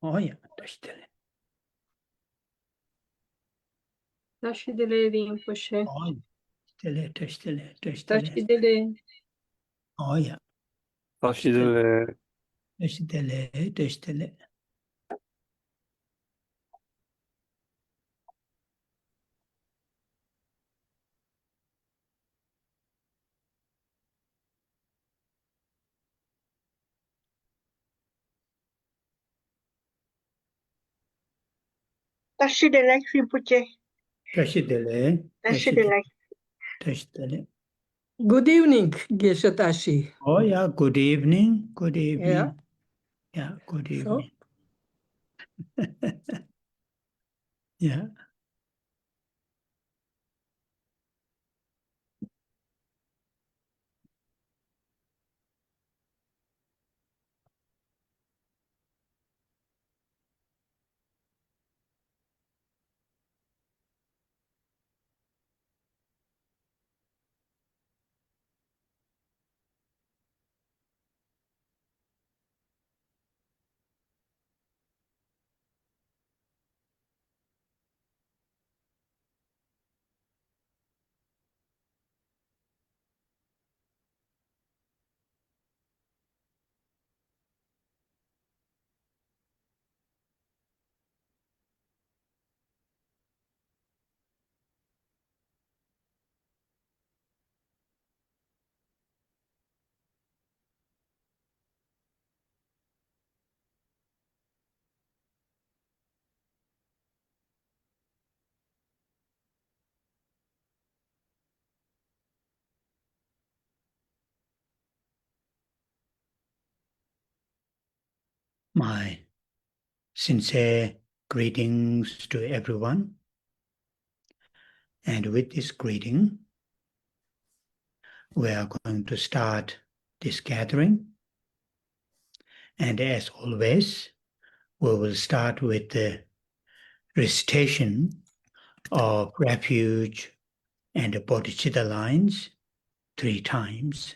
Oh yeah, Tashi. Tashi dele Rinpoche. Oh, Tashi. Tashi dele. Oh yeah. Tashi dele. Tashi. Tashi dele Rinpoche. Tashi dele. Good evening, Geshe Tashi. Oh yeah, good evening. Good evening. Yeah. Yeah, good evening. So? Yeah. My sincere greetings to everyone. And with this greeting, we are going to start this gathering. And as always, we will start with the recitation of refuge and the bodhicitta lines 3 times.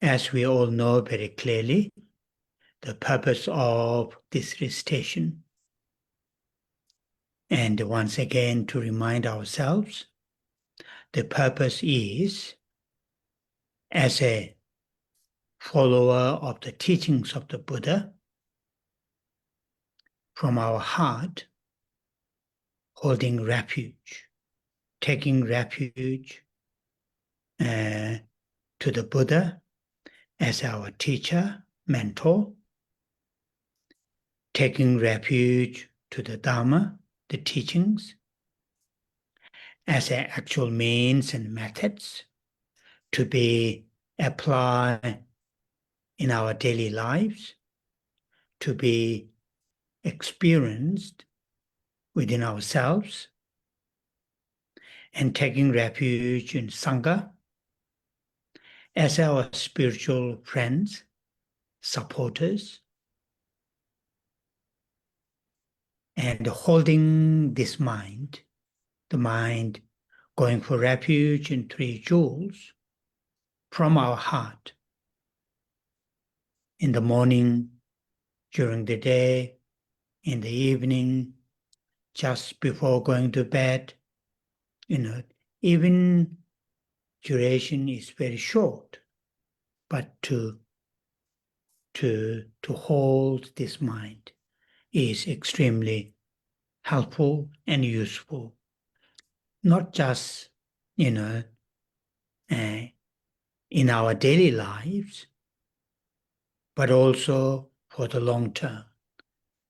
As we all know very clearly, the purpose of this recitation. And once again, to remind ourselves, the purpose is, as a follower of the teachings of the Buddha, from our heart, holding refuge, taking refuge to the Buddha as our teacher, mentor, taking refuge to the Dharma, the teachings, as an actual means and methods to be applied in our daily lives, to be experienced within ourselves, and taking refuge in Sangha as our spiritual friends, supporters, and holding this mind, the mind going for refuge in 3 jewels from our heart, in the morning, during the day, in the evening, just before going to bed. Even duration is very short, but to hold this mind is extremely helpful and useful, not just in our daily lives, but also for the long term,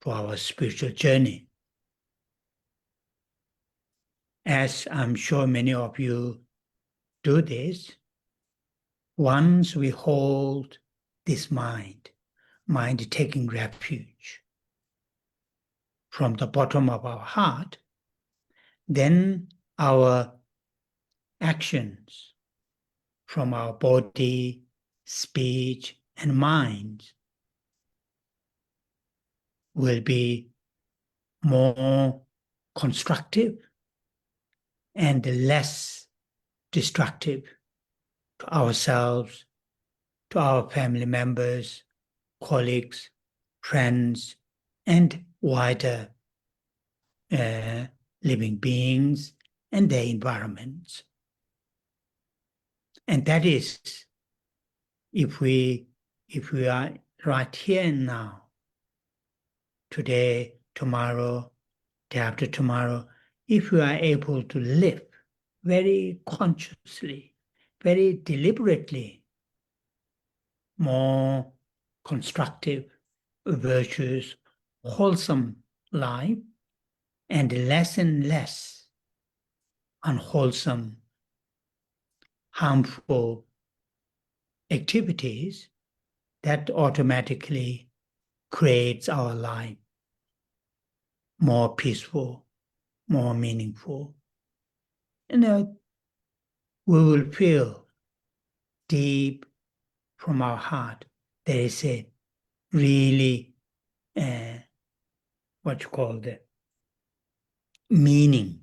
for our spiritual journey. As I'm sure many of you do this, once we hold this mind taking refuge from the bottom of our heart, then our actions from our body, speech, and mind will be more constructive and less destructive to ourselves, to our family members, colleagues, friends, and wider living beings and their environments. And that is, if we are right here and now, today, tomorrow, day after tomorrow, if we are able to live very consciously, very deliberately, more constructive, virtuous, wholesome life, and less unwholesome, harmful activities, that automatically creates our life more peaceful, more meaningful. And we will feel deep from our heart there is a really what you call the meaning,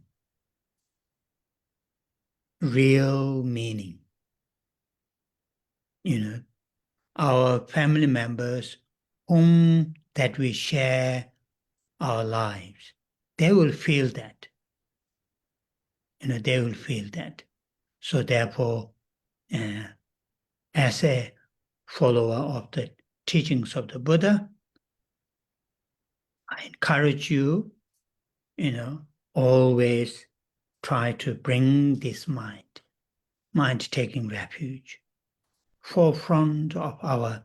real meaning. Our family members whom that we share our lives, they will feel that. They will feel that. So therefore, as a follower of the teachings of the Buddha, I encourage you, always try to bring this mind taking refuge, forefront of our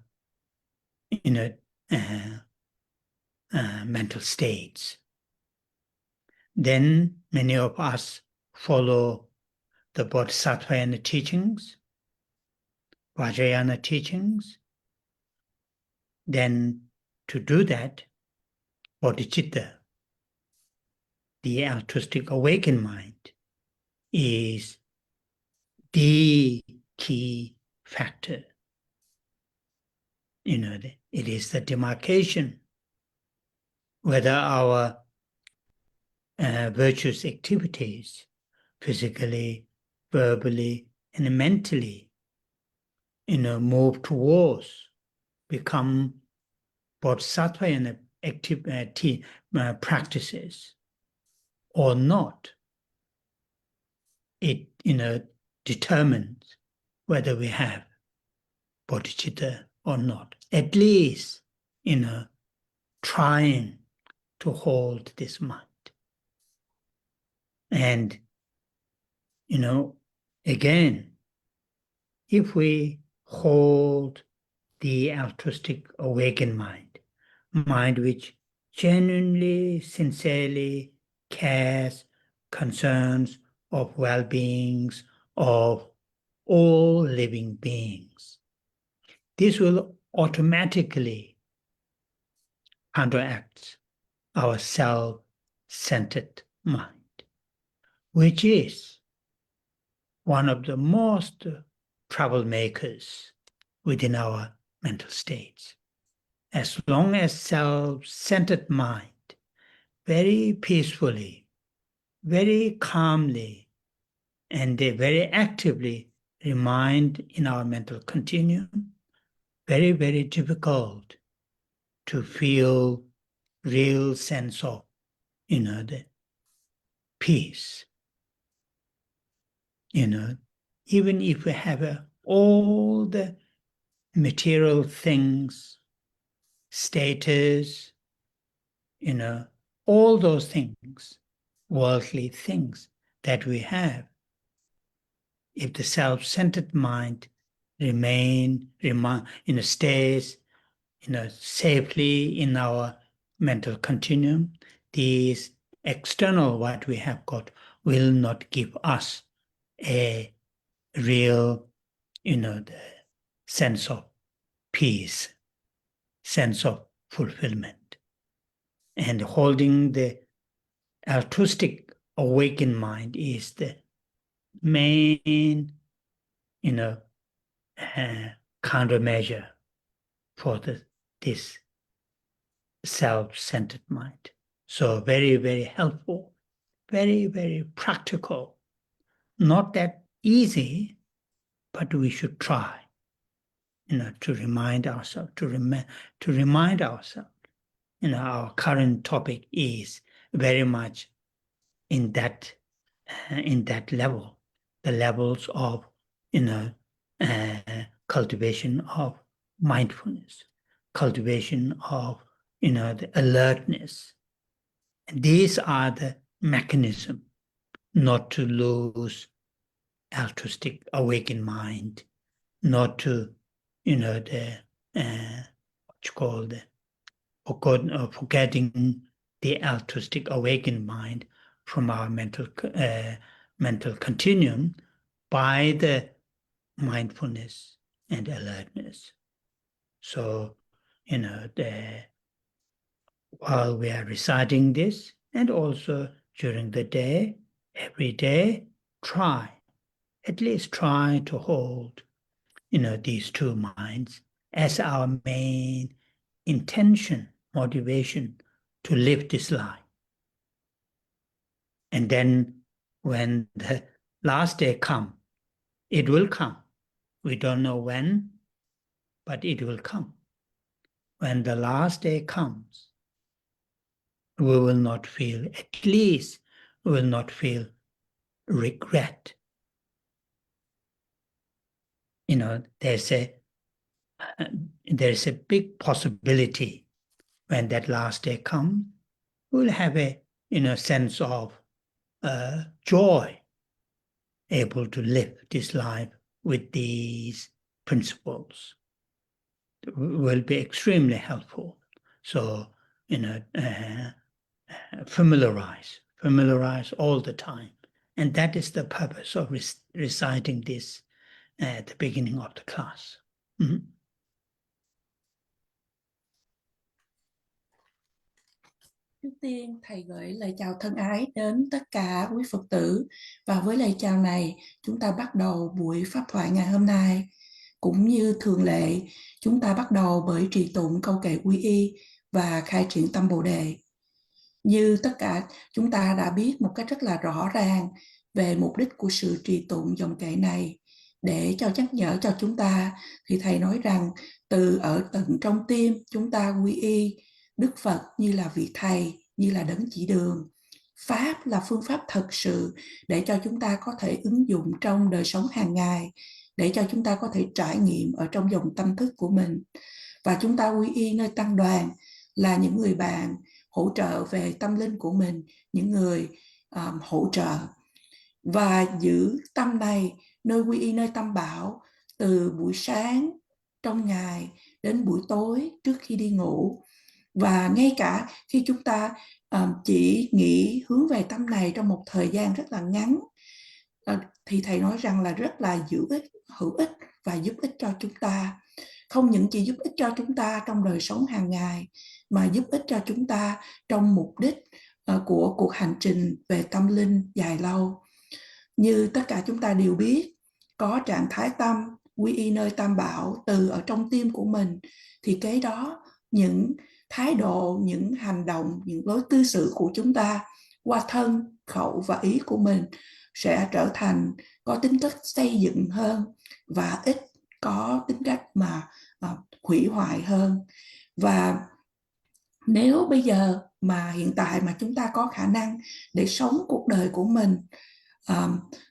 mental states. Then many of us follow the Bodhisattvayana teachings, Vajrayana teachings. Then to do that, bodhicitta, the altruistic awakened mind, is the key factor. It is the demarcation whether our virtuous activities, physically, verbally, and mentally, move towards, become bodhisattva and active practices or not. It determines whether we have bodhicitta or not. At least, trying to hold this mind. And, again, if we hold the altruistic awakened mind which genuinely, sincerely cares, concerns of well-beings of all living beings, this will automatically counteract our self-centered mind, which is one of the most troublemakers within our mental states. As long as self-centered mind very peacefully, very calmly, and very actively remain in our mental continuum, very, very difficult to feel real sense of, the peace. Even if we have all the material things, status, all those things, worldly things that we have, if the self-centered mind stays, safely in our mental continuum, these external what we have got will not give us a real, the sense of peace, sense of fulfillment. And holding the altruistic awakened mind is the main, countermeasure for this self-centered mind. So very, very helpful, very, very practical. Not that easy, but we should try, to remind ourselves, our current topic is very much in that level, the levels of cultivation of mindfulness, cultivation of the alertness. And these are the mechanism not to lose altruistic awakened mind, not to forgetting the altruistic awakened mind from our mental continuum by the mindfulness and alertness. So, while we are reciting this, and also during the day, every day, at least try to hold, these two minds as our main intention, motivation to live this life. And then when the last day comes, it will come. We don't know when, but it will come. When the last day comes, we will not feel, at least we will not feel regret. There's a big possibility when that last day comes, we'll have a sense of joy, able to live this life with these principles. It will be extremely helpful. So, familiarize all the time. And that is the purpose of reciting this at the beginning of the class. Mm-hmm. Trước tiên, Thầy gửi lời chào thân ái đến tất cả quý Phật tử. Và với lời chào này, chúng ta bắt đầu buổi Pháp thoại ngày hôm nay. Cũng như thường lệ, chúng ta bắt đầu bởi trì tụng câu kệ quy y và khai triển tâm Bồ Đề. Như tất cả chúng ta đã biết một cách rất là rõ ràng về mục đích của sự trì tụng dòng kệ này. Để cho nhắc nhở cho chúng ta, thì Thầy nói rằng từ ở tận trong tim chúng ta quy y Đức Phật như là vị Thầy, như là đấng chỉ đường. Pháp là phương pháp thật sự để cho chúng ta có thể ứng dụng trong đời sống hàng ngày, để cho chúng ta có thể trải nghiệm ở trong dòng tâm thức của mình. Và chúng ta quy y nơi tăng đoàn là những người bạn hỗ trợ về tâm linh của mình, những người hỗ trợ. Và giữ tâm này nơi quy y nơi tam bảo, từ buổi sáng trong ngày đến buổi tối trước khi đi ngủ. Và ngay cả khi chúng ta chỉ nghĩ hướng về tâm này trong một thời gian rất là ngắn, thì Thầy nói rằng là rất là hữu ích và giúp ích cho chúng ta. Không những chỉ giúp ích cho chúng ta trong đời sống hàng ngày, mà giúp ích cho chúng ta trong mục đích của cuộc hành trình về tâm linh dài lâu. Như tất cả chúng ta đều biết, có trạng thái tâm quy y nơi tam bảo từ ở trong tim của mình, thì cái đó những thái độ, những hành động, những lối cư xử của chúng ta qua thân, khẩu và ý của mình sẽ trở thành có tính cách xây dựng hơn và ít có tính cách mà hủy hoại hơn. Và nếu bây giờ mà hiện tại mà chúng ta có khả năng để sống cuộc đời của mình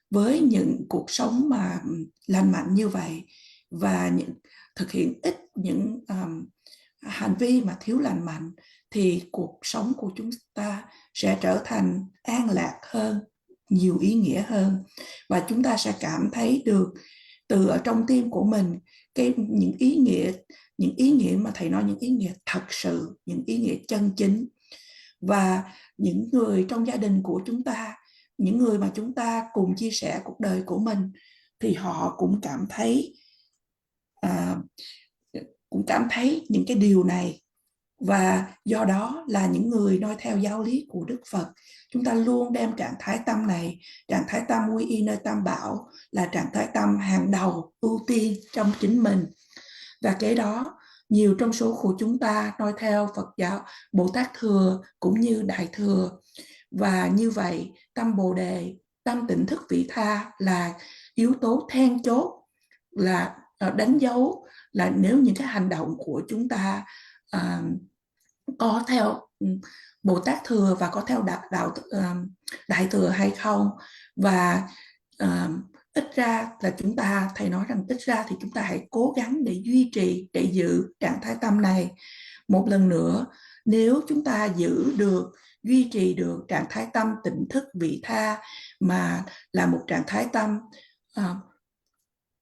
với những cuộc sống mà lành mạnh như vậy, và thực hiện ít những hành vi mà thiếu lành mạnh, thì cuộc sống của chúng ta sẽ trở thành an lạc hơn, nhiều ý nghĩa hơn. Và chúng ta sẽ cảm thấy được từ ở trong tim của mình những ý nghĩa mà Thầy nói, những ý nghĩa thật sự, những ý nghĩa chân chính. Và những người trong gia đình của chúng ta, những người mà chúng ta cùng chia sẻ cuộc đời của mình, thì họ cũng cảm thấy những cái điều này. Và do đó là những người noi theo giáo lý của Đức Phật, chúng ta luôn đem trạng thái tâm này, trạng thái tâm quy y nơi tam bảo, là trạng thái tâm hàng đầu, ưu tiên trong chính mình. Và cái đó nhiều trong số của chúng ta noi theo Phật giáo Bồ Tát Thừa cũng như Đại Thừa. Và như vậy tâm Bồ Đề, tâm tỉnh thức vị tha là yếu tố then chốt, là đánh dấu là nếu những cái hành động của chúng ta có theo Bồ Tát thừa và có theo Đại thừa hay không. Và ít ra là thầy nói rằng ít ra thì chúng ta hãy cố gắng để duy trì, để giữ trạng thái tâm này. Một lần nữa, nếu chúng ta giữ được, duy trì được trạng thái tâm tỉnh thức vị tha, mà là một trạng thái tâm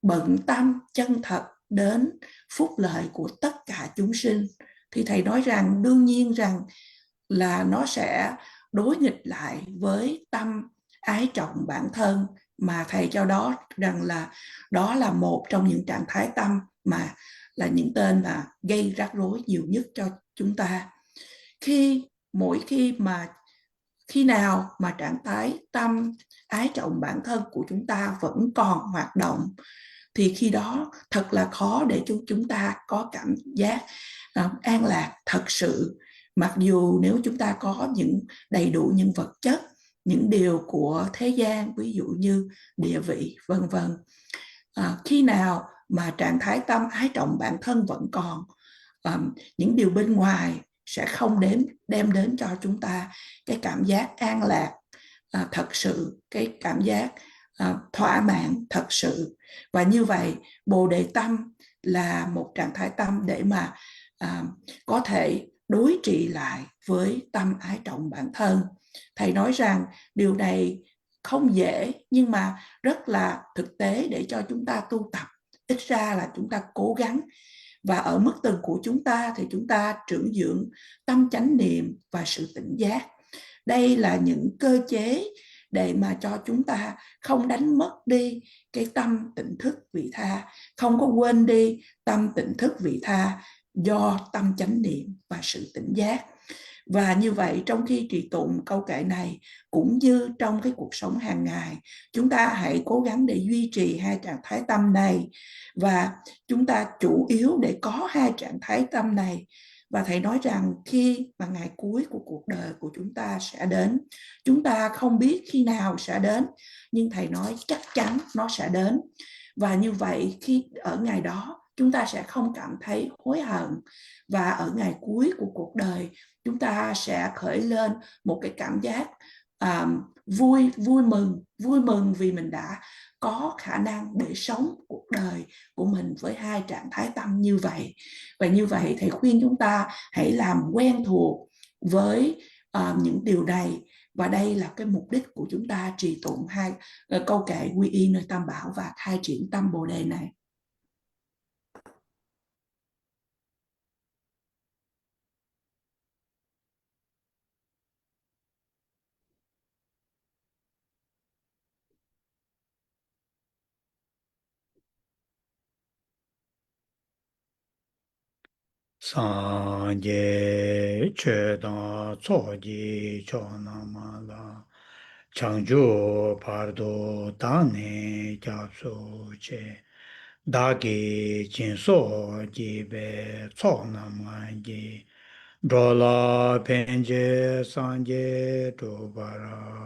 bận tâm chân thật đến phúc lợi của tất cả chúng sinh, thì thầy nói rằng đương nhiên rằng là nó sẽ đối nghịch lại với tâm ái trọng bản thân, mà thầy cho đó là một trong những trạng thái tâm mà là những tên mà gây rắc rối nhiều nhất cho chúng ta. Khi nào mà trạng thái tâm ái trọng bản thân của chúng ta vẫn còn hoạt động, thì khi đó thật là khó để chúng ta có cảm giác an lạc thật sự. Mặc dù nếu chúng ta có đầy đủ những vật chất, những điều của thế gian, ví dụ như địa vị, vân vân, khi nào mà trạng thái tâm ái trọng bản thân vẫn còn, những điều bên ngoài sẽ không đem đến cho chúng ta cái cảm giác an lạc thật sự, cái cảm giác thỏa mãn thật sự. Và như vậy Bồ Đề tâm là một trạng thái tâm để mà có thể đối trị lại với tâm ái trọng bản thân. Thầy nói rằng điều này không dễ, nhưng mà rất là thực tế để cho chúng ta tu tập. Ít ra là chúng ta cố gắng, và ở mức từng của chúng ta thì chúng ta trưởng dưỡng tâm chánh niệm và sự tỉnh giác. Đây là những cơ chế để mà cho chúng ta không đánh mất đi cái tâm tỉnh thức vị tha, không có quên đi tâm tỉnh thức vị tha do tâm chánh niệm và sự tỉnh giác. Và như vậy trong khi trì tụng câu kệ này, cũng như trong cái cuộc sống hàng ngày, chúng ta hãy cố gắng để duy trì hai trạng thái tâm này, và chúng ta chủ yếu để có hai trạng thái tâm này. Và thầy nói rằng khi mà ngày cuối của cuộc đời của chúng ta sẽ đến, chúng ta không biết khi nào sẽ đến, nhưng thầy nói chắc chắn nó sẽ đến. Và như vậy khi ở ngày đó chúng ta sẽ không cảm thấy hối hận, và ở ngày cuối của cuộc đời chúng ta sẽ khởi lên một cái cảm giác vui mừng vì mình đã có khả năng để sống cuộc đời của mình với hai trạng thái tâm như vậy. Và như vậy thầy khuyên chúng ta hãy làm quen thuộc với những điều này, và đây là cái mục đích của chúng ta trì tụng hai câu kệ quy y nơi Tam Bảo và khai triển tâm Bồ Đề này. Sanje Chedan Tsoji Chonamala Changju Pardo Dane Japso Che Dagi Jinso Jibe Tsonamanji Drola Penje Sanje Dubara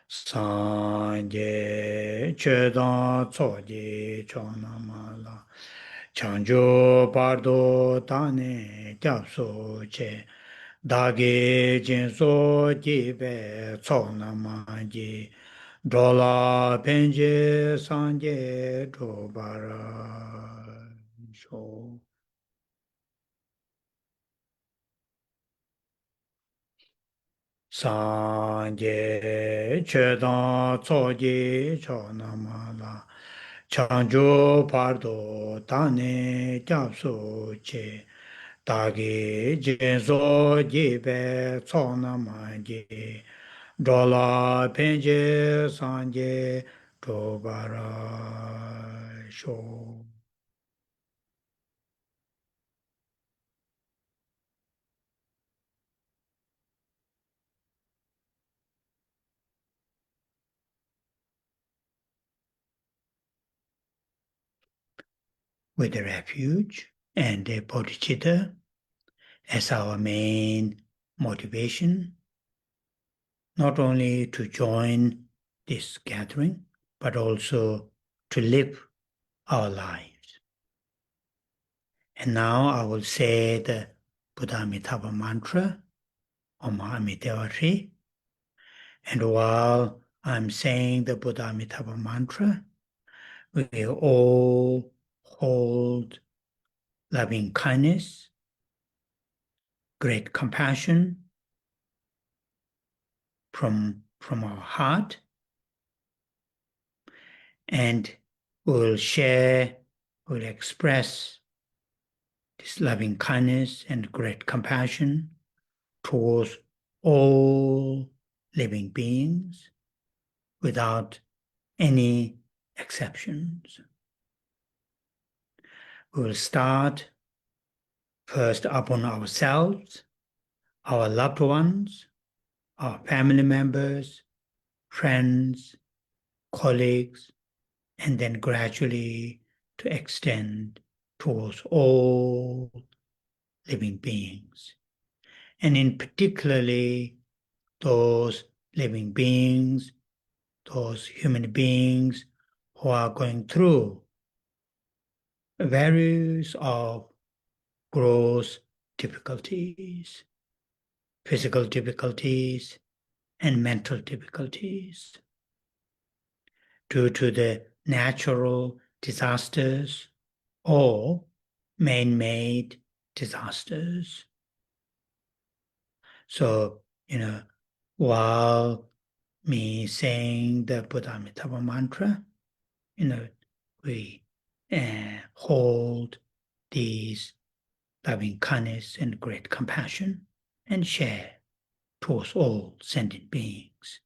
Sanje Chedan Tsoji Chonamala Chanjo Bardo Tane Japso Che Dagi Jinso Jibe Tsonamanji Drola Penje Sanje Dobara Sho Sanje Chedan Tsoji Chonamala Chanjo Pardo Tane Japso Che Dagi Jinso Jibe Tsonamanji Dola Penje Sanje Dobara Sho with the refuge and the bodhicitta as our main motivation, not only to join this gathering, but also to live our lives. And now I will say the Buddha Amitabha mantra, Om Amitabha. And while I'm saying the Buddha Amitabha mantra, we all hold loving kindness, great compassion from our heart, and we'll express this loving kindness and great compassion towards all living beings without any exceptions. We will start first upon ourselves, our loved ones, our family members, friends, colleagues, and then gradually to extend towards all living beings. And in particularly those living beings, those human beings who are going through various of growth difficulties, physical difficulties, and mental difficulties due to the natural disasters or man-made disasters. So, while me saying the Buddha Amitabha mantra, we hold these loving kindness and great compassion and share towards all sentient beings.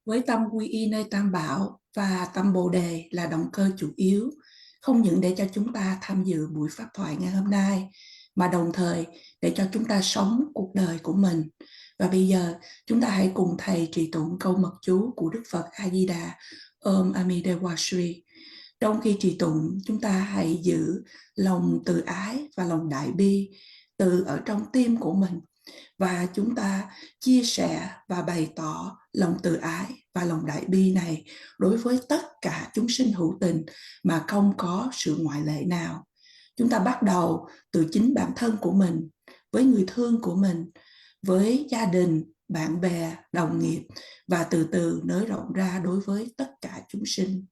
Với tâm quy y nơi Tam Bảo và tâm Bồ Đề là động cơ chủ yếu, không những để cho chúng ta tham dự buổi pháp thoại ngày hôm nay, mà đồng thời để cho chúng ta sống cuộc đời của mình. Và bây giờ chúng ta hãy cùng Thầy trì tụng câu mật chú của Đức Phật A-di-đà, Om Amidewa Shri. Trong khi trì tụng, chúng ta hãy giữ lòng từ ái và lòng đại bi từ ở trong tim của mình. Và chúng ta chia sẻ và bày tỏ lòng từ ái và lòng đại bi này đối với tất cả chúng sinh hữu tình mà không có sự ngoại lệ nào. Chúng ta bắt đầu từ chính bản thân của mình, với người thương của mình, với gia đình, bạn bè, đồng nghiệp và từ từ nới rộng ra đối với tất cả chúng sinh.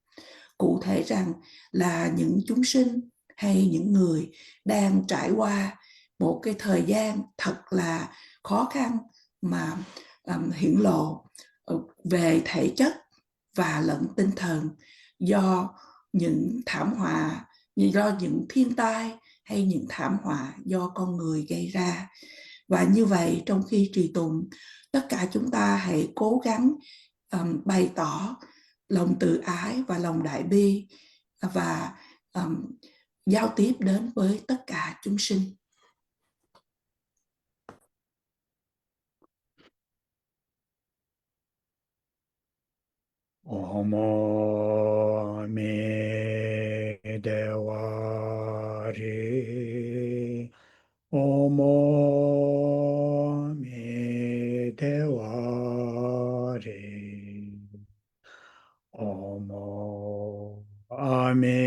Cụ thể rằng là những chúng sinh hay những người đang trải qua một cái thời gian thật là khó khăn mà hiển lộ về thể chất và lẫn tinh thần do những thảm họa, do những thiên tai hay những thảm họa do con người gây ra. Và như vậy trong khi trì tụng, tất cả chúng ta hãy cố gắng bày tỏ lòng từ ái và lòng đại bi và giao tiếp đến với tất cả chúng sinh. Om Amidewa Ri. Om Amidewa Ri. Om Amidewa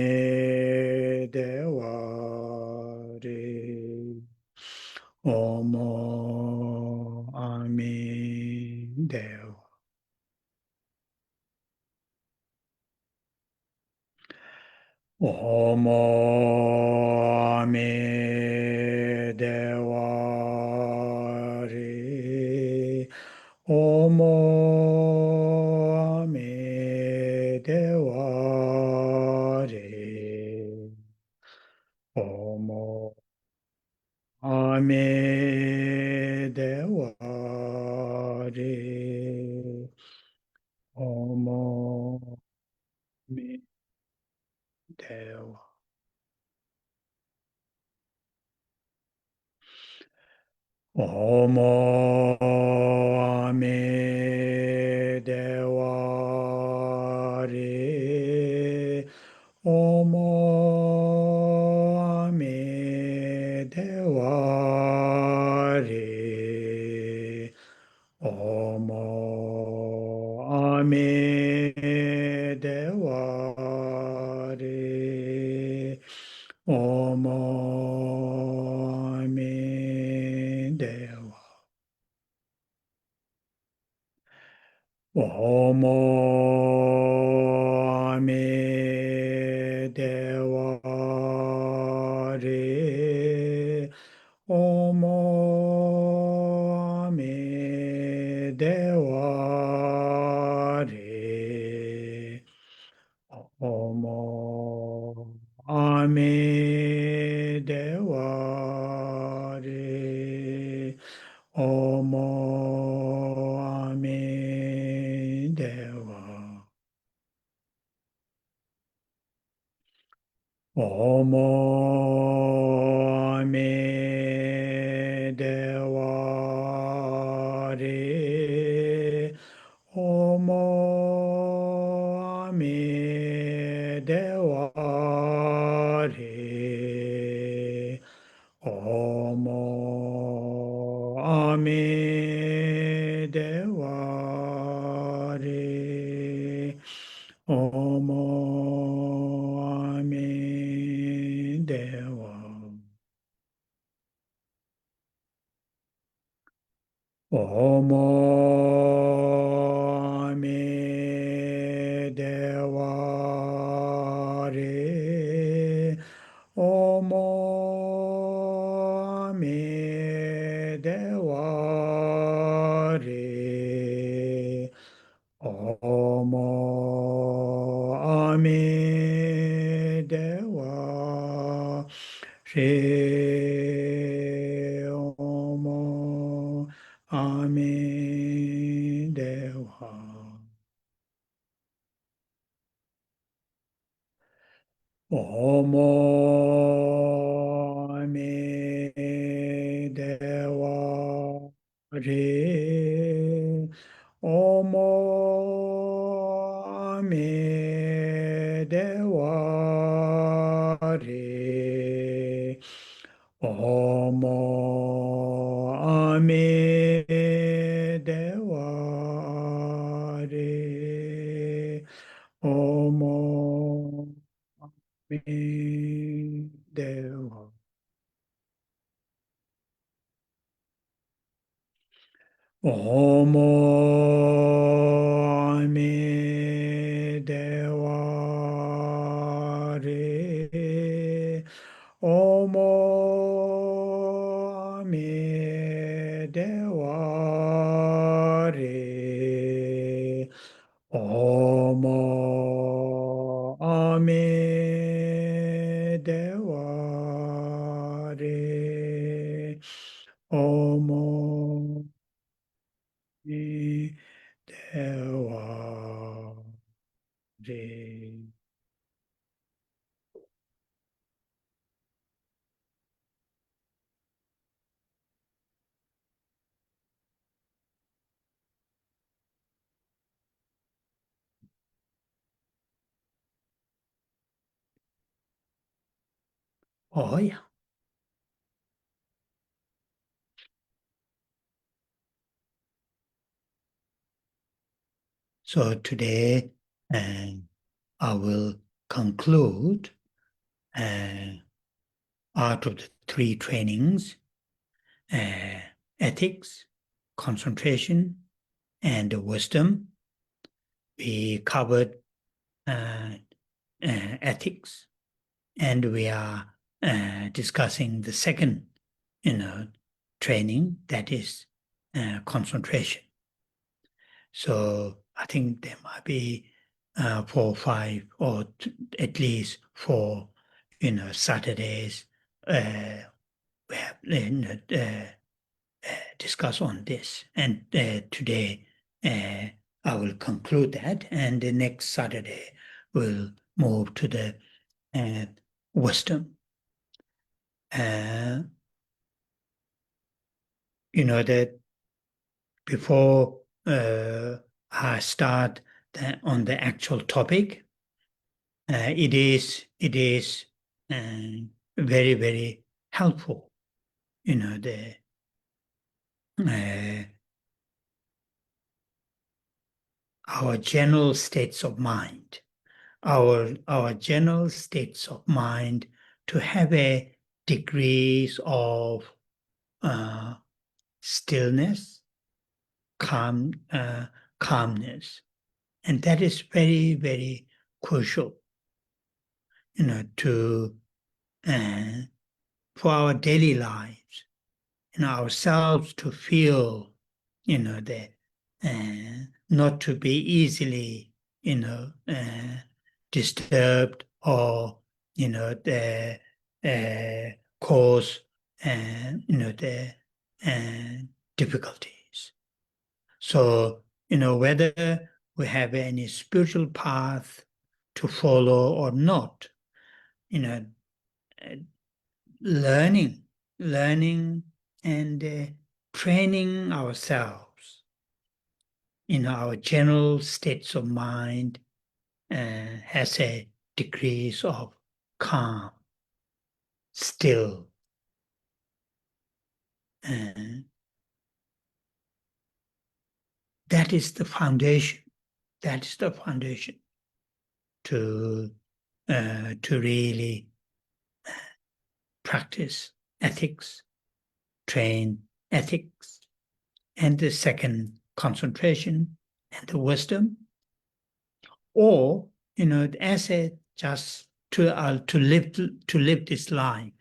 Ri. Om Amidewa. Om Amidewa Ri. Om Amidewa Ri. Om Amidewa Ri. Om Amidewa. Om Amidewa Ri. Om Amidewa Ri. Om Amidewa Omo Amedeva Re. Omo Amedeva Re. Omo Amedeva Re. Omo Amedeva. Omo Amedeva Re. Omo Amedeva Re. Omo Amedeva Re. Omo Amedeva. Omo Amedeva Re. Omo Amedeva Re. Omo Amedeva Re. Omo Amedeva. Omo Amedeva Re. Omo Amedeva Re. Omo Amedeva Re. Omo Amedeva. Omo Amedeva Re. Omo Amedeva Re. Omo Amedeva Re. Omo Amedeva Re. Oh, yeah. So today, I will conclude out of the three trainings, ethics, concentration, and wisdom. We covered ethics, and we are discussing the second, training, that is concentration. So I think there might be 4 or 5, or at least 4, Saturdays we have discuss on this. And today I will conclude that, and the next Saturday we'll move to the wisdom. That before I start on the actual topic, it is very, very helpful. Our general states of mind, our general states of mind, to have a degrees of stillness, calmness, And that is very, very crucial, to for our daily lives, ourselves to feel, that not to be easily, disturbed or, the cause, the difficulties. So, whether we have any spiritual path to follow or not, learning and training ourselves in our general states of mind has a degrees of calm, still. That is the foundation. That is the foundation to really practice ethics, train ethics, and the second, concentration and the wisdom, or as a just to live this life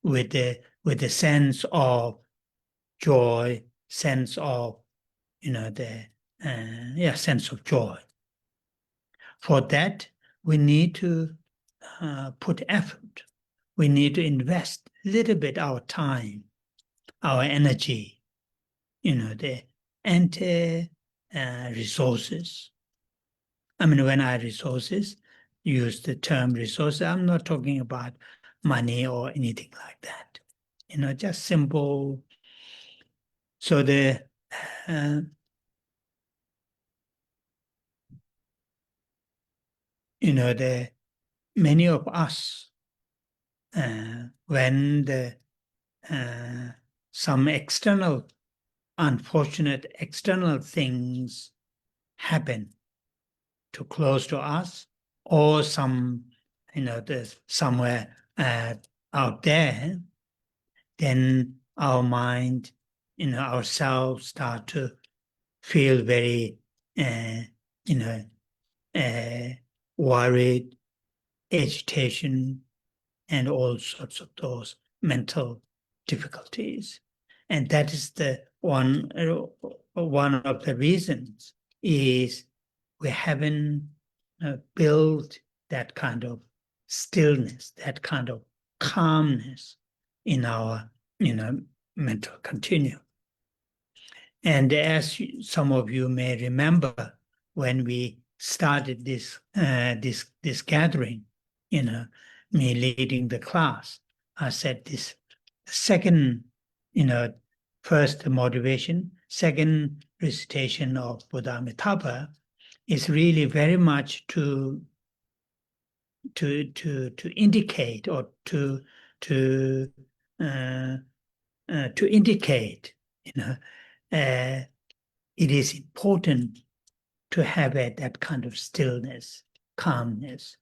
with the sense of joy, sense of sense of joy. For that, we need to put effort. We need to invest a little bit our time, our energy, and resources. I mean, when I use the term resources, I'm not talking about money or anything like that. Just simple. So the many of us, when some unfortunate external things happen too close to us, or there's somewhere out there, then our mind, ourselves start to feel very, worried, agitation, and all sorts of those mental difficulties. And that is the one of the reasons is we haven't built that kind of stillness, that kind of calmness in our mental continuum. And as some of you may remember, when we started this gathering, me leading the class, I said this second, first the motivation, second recitation of Buddha Amitabha is really very much to indicate or to indicate, it is important to have that kind of stillness, calmness,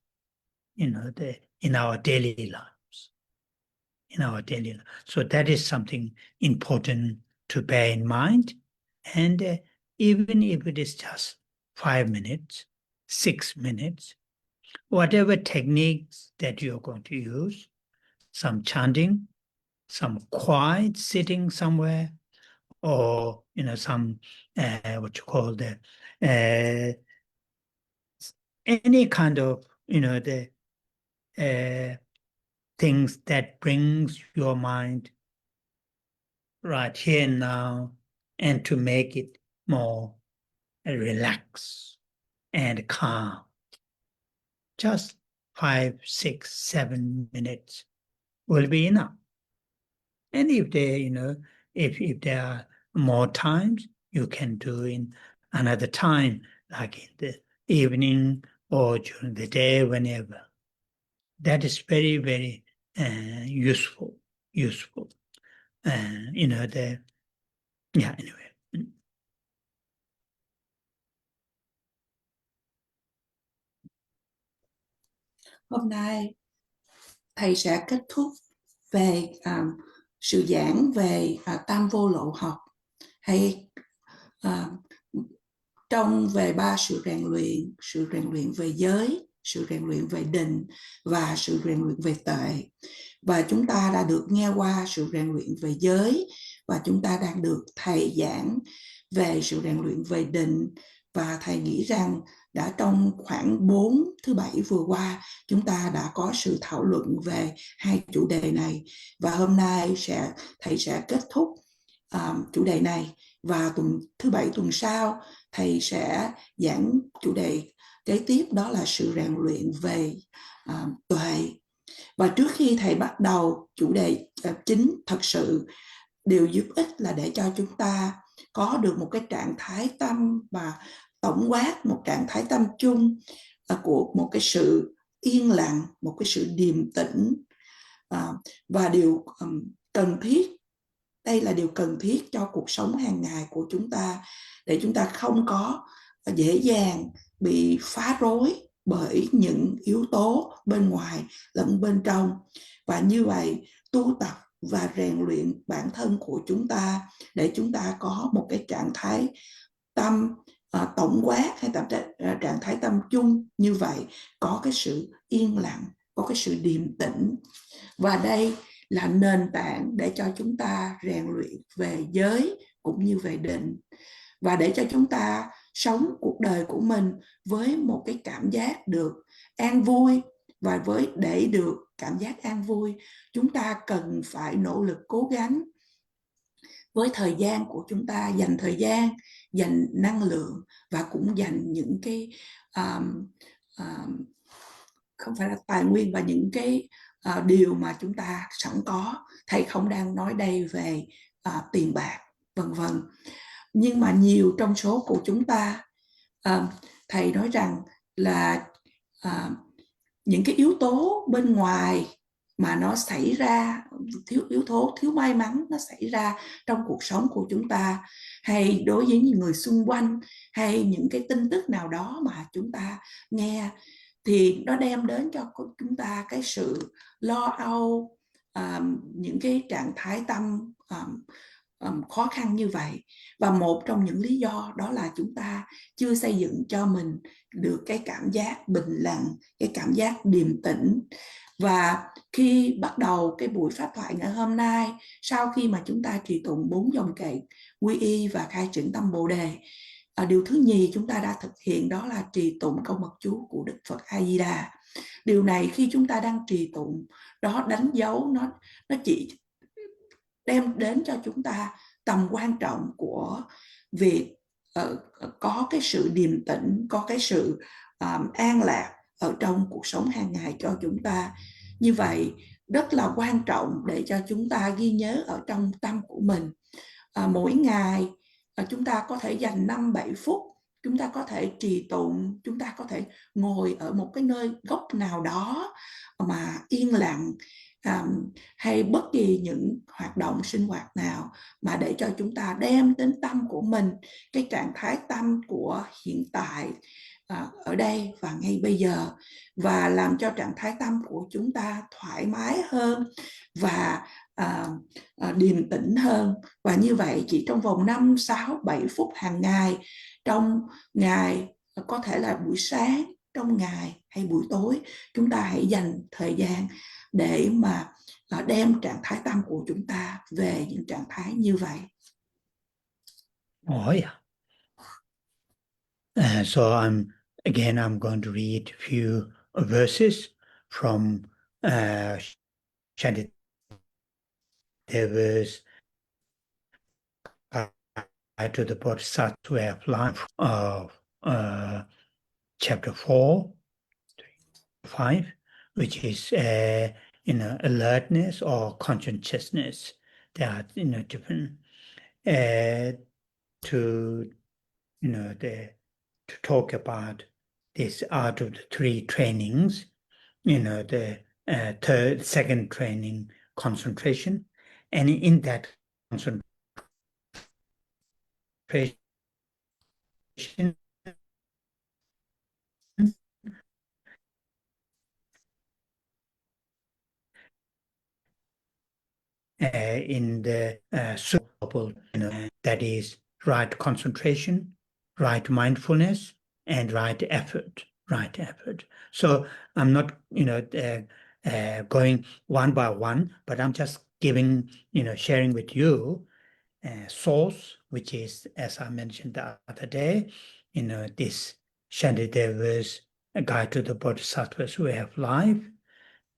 in our daily lives. So that is something important to bear in mind. And even if it is just 5 minutes, 6 minutes, whatever techniques that you're going to use, some chanting, some quiet sitting somewhere, or some what you call the any kind of the things that brings your mind right here and now, and to make it more relaxed and calm. Just 5, 6, 7 minutes will be enough. And if if there are more times, you can do in another time, like in the evening or during the day, whenever. That is very, very useful. Anyway. Hôm nay thầy sẽ kết thúc về sự giảng về tam vô lậu học hay trong về 3 sự rèn luyện về giới, sự rèn luyện về định và sự rèn luyện về tuệ. Và chúng ta đã được nghe qua sự rèn luyện về giới, và chúng ta đang được thầy giảng về sự rèn luyện về định. Và thầy nghĩ rằng đã trong khoảng 4 thứ Bảy vừa qua, chúng ta đã có sự thảo luận về hai chủ đề này. Và hôm nay thầy sẽ kết thúc chủ đề này, và thứ Bảy tuần sau thầy sẽ giảng chủ đề kế tiếp, đó là sự rèn luyện về tuệ. Và trước khi thầy bắt đầu chủ đề chính, thật sự điều giúp ích là để cho chúng ta có được một cái trạng thái tâm và tổng quát, một trạng thái tâm chung của một cái sự yên lặng, một cái sự điềm tĩnh. Và điều cần thiết, đây là điều cần thiết cho cuộc sống hàng ngày của chúng ta, để chúng ta không có dễ dàng bị phá rối bởi những yếu tố bên ngoài lẫn bên trong. Và như vậy tu tập và rèn luyện bản thân của chúng ta để chúng ta có một cái trạng thái tâm tổng quát, hay trạng thái tâm chung như vậy, có cái sự yên lặng, có cái sự điềm tĩnh. Và đây là nền tảng để cho chúng ta rèn luyện về giới cũng như về định, và để cho chúng ta sống cuộc đời của mình với một cái cảm giác được an vui. Và để được cảm giác an vui, chúng ta cần phải nỗ lực cố gắng với thời gian của chúng ta, dành thời gian, dành năng lượng, và cũng dành những cái không phải là tài nguyên, và những cái điều mà chúng ta sẵn có. Thầy không đang nói đây về tiền bạc vân vân, nhưng mà nhiều trong số của chúng ta, thầy nói rằng là những cái yếu tố bên ngoài mà nó xảy ra, yếu tố thiếu may mắn nó xảy ra trong cuộc sống của chúng ta, hay đối với những người xung quanh, hay những cái tin tức nào đó mà chúng ta nghe, thì nó đem đến cho chúng ta cái sự lo âu, những cái trạng thái tâm khó khăn như vậy. Và một trong những lý do đó là chúng ta chưa xây dựng cho mình được cái cảm giác bình lặng, cái cảm giác điềm tĩnh. Và khi bắt đầu cái buổi pháp thoại ngày hôm nay, sau khi mà chúng ta trì tụng 4 dòng kệ quy y và khai triển tâm Bồ Đề, điều thứ nhì chúng ta đã thực hiện đó là trì tụng câu mật chú của Đức Phật A Di Đà. Điều này khi chúng ta đang trì tụng, đó đánh dấu, nó chỉ đem đến cho chúng ta tầm quan trọng của việc có cái sự điềm tĩnh, có cái sự an lạc ở trong cuộc sống hàng ngày cho chúng ta. Như vậy rất là quan trọng để cho chúng ta ghi nhớ ở trong tâm của mình. Mỗi ngày chúng ta có thể dành 5-7 phút, chúng ta có thể trì tụng, chúng ta có thể ngồi ở một cái nơi góc nào đó mà yên lặng, hay bất kỳ những hoạt động sinh hoạt nào mà để cho chúng ta đem đến tâm của mình cái trạng thái tâm của hiện tại ở đây và ngay bây giờ, và làm cho trạng thái tâm của chúng ta thoải mái hơn và điềm tĩnh hơn. Và như vậy chỉ trong vòng 5-6-7 phút hàng ngày, trong ngày, có thể là buổi sáng trong ngày hay buổi tối, chúng ta hãy dành thời gian để mà đem trạng thái tâm của chúng ta về những trạng thái như vậy. Oh yeah. So I'm going to read a few verses from Shantidev's Guide to the Bodhisattva's Way of Life of chapter 4-5, which is alertness or consciousness. They are different to talk about this out of the 3 trainings. The second training, concentration, and in that concentration, in the that is right concentration, right mindfulness and right effort. So I'm not, going one by one, but I'm just giving, sharing with you source, which is, as I mentioned the other day, this Shantideva's Guide to the Bodhisattva's Way of Life,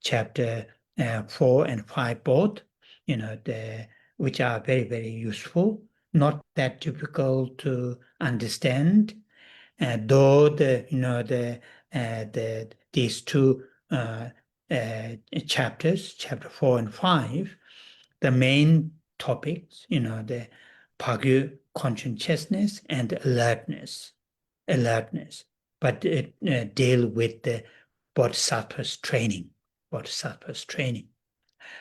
chapter 4 and 5 both, which are very, very useful, not that difficult to understand, though these two chapters, chapter 4 and 5, the main topics, the Pagyu conscientiousness and alertness, but it deal with the bodhisattva's training.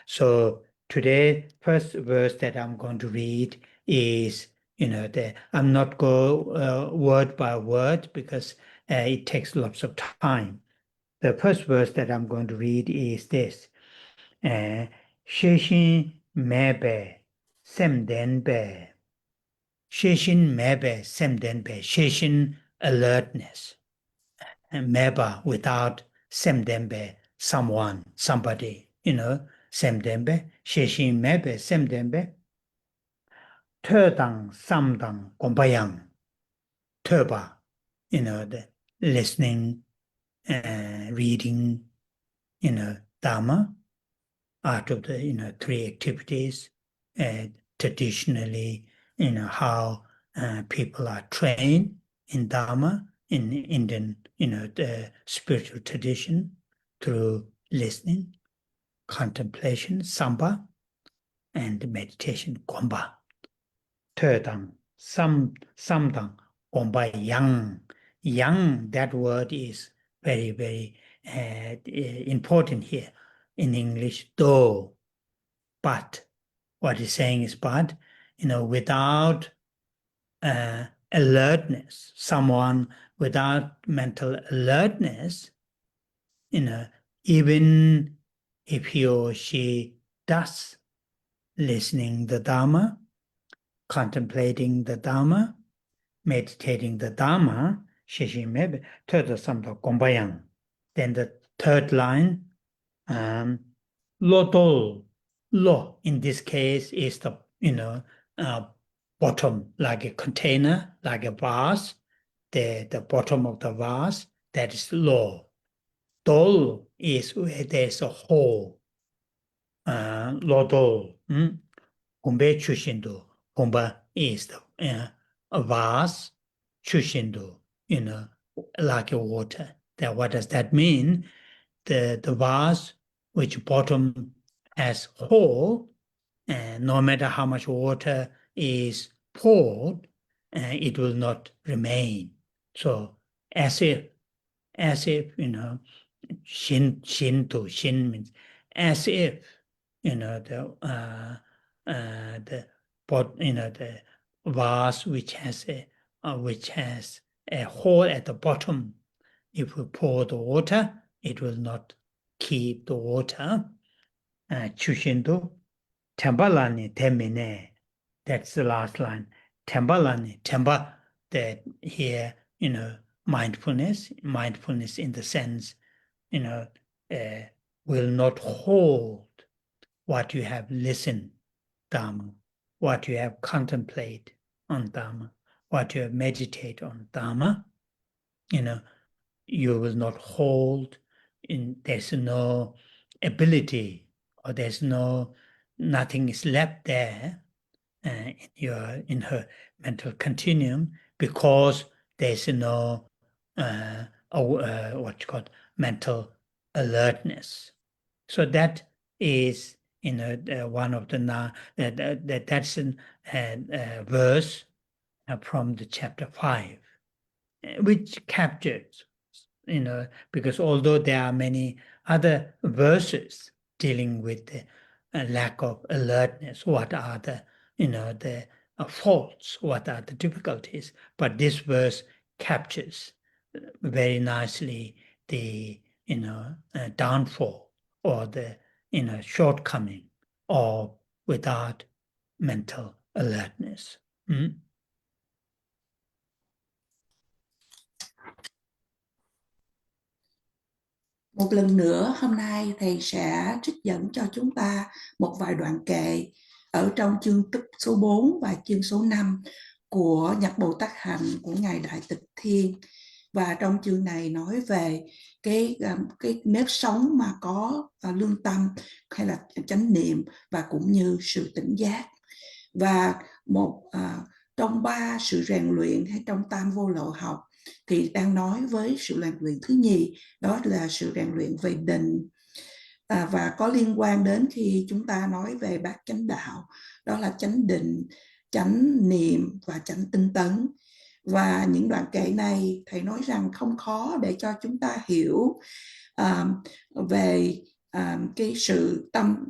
So today, first verse that I'm going to read is, I'm not go word by word because it takes lots of time. The first verse that I'm going to read is this. Sheshin mebe semden be. Sheshin mebe semden be. Sheshin alertness. And meba without semdenbe, someone, somebody, semdenbe. Sheshin mebe semdenbe. Terdang samdang gombayang. Turba, the listening, reading, Dharma, out of the, three activities, traditionally, how people are trained in Dharma, in Indian, the spiritual tradition, through listening, contemplation, samba, and meditation, gomba. Terdang, samdang, gomba yang. Yang, that word is very, very important here. In English, though, but. What he's saying is, but, without alertness, someone without mental alertness, even if he or she does listening the Dharma, contemplating the Dharma, meditating the Dharma, then the third line, lo in this case is the bottom, like a container, like a vase, the bottom of the vase, that is lo. Dol is where there's a hole. Lo dol. Gumbe chushindu. Gumba is the a vase, chushindu, like a water. What does that mean? The vase which bottom has hole, no matter how much water is poured, it will not remain. So as if, shin means as if, the vase which has a hole at the bottom. If we pour the water, it will not keep the water. Chushindu, tembalani temine. That's the last line. Tembalani, temba, that here, mindfulness in the sense, will not hold what you have listened, Dharma, what you have contemplated on Dharma, what you have meditated on Dharma, you will not hold, there's no ability, or there's nothing is left there in her mental continuum, because there's no what you call mental alertness. So that is one of the that's a verse from the chapter 5, which captures, because although there are many other verses dealing with the lack of alertness, what are the faults, what are the difficulties, but this verse captures very nicely the downfall, or the shortcoming of without mental alertness. Một lần nữa, hôm nay Thầy sẽ trích dẫn cho chúng ta một vài đoạn kệ ở trong chương số 4 và chương số 5 của Nhật Bồ Tát Hành của Ngài Đại Tịch Thiên. Và trong chương này nói về cái nếp sống mà có lương tâm hay là chánh niệm và cũng như sự tỉnh giác. Và trong 3 sự rèn luyện hay trong tam vô lậu học thì đang nói với sự rèn luyện thứ nhì, đó là sự rèn luyện về định, và có liên quan đến khi chúng ta nói về bát chánh đạo, đó là chánh định, chánh niệm và chánh tinh tấn. Và những đoạn kệ này Thầy nói rằng không khó để cho chúng ta hiểu về cái sự tâm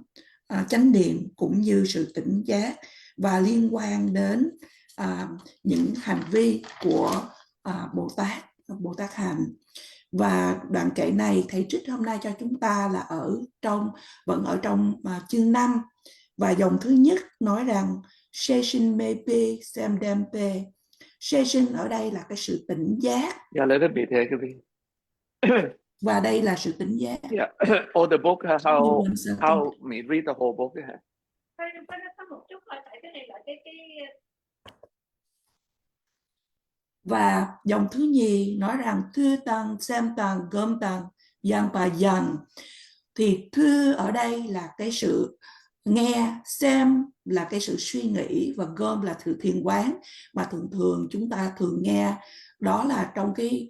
chánh niệm cũng như sự tỉnh giác, và liên quan đến những hành vi của Bồ Tát Hành. Và đoạn kệ này Thầy trích hôm nay cho chúng ta là vẫn ở trong chương 5, và dòng thứ nhất nói rằng SeraMey Semdempe. Session ở đây là cái sự tỉnh giác. Yeah, let it be there. Could be. Và đây là sự tỉnh giác. Yeah, all the book, how me read the whole book. Và dòng thứ nhì nói rằng thư tăng, xem tăng, gom tăng, yang và yang. Thì thư ở đây là cái sự nghe, xem là cái sự suy nghĩ, và gom là sự thiền quán. Mà thường thường chúng ta thường nghe đó là trong cái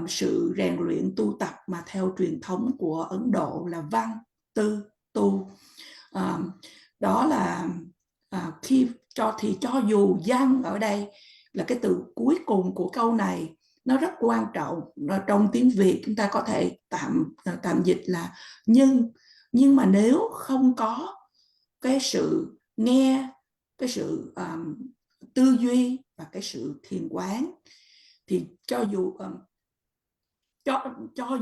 sự rèn luyện tu tập mà theo truyền thống của Ấn Độ là văn, tư, tu. Đó là cho dù văn ở đây là cái từ cuối cùng của câu này, nó rất quan trọng. Trong tiếng Việt chúng ta có thể tạm dịch là nhưng mà nếu không có cái sự nghe, cái sự tư duy và cái sự thiền quán, thì cho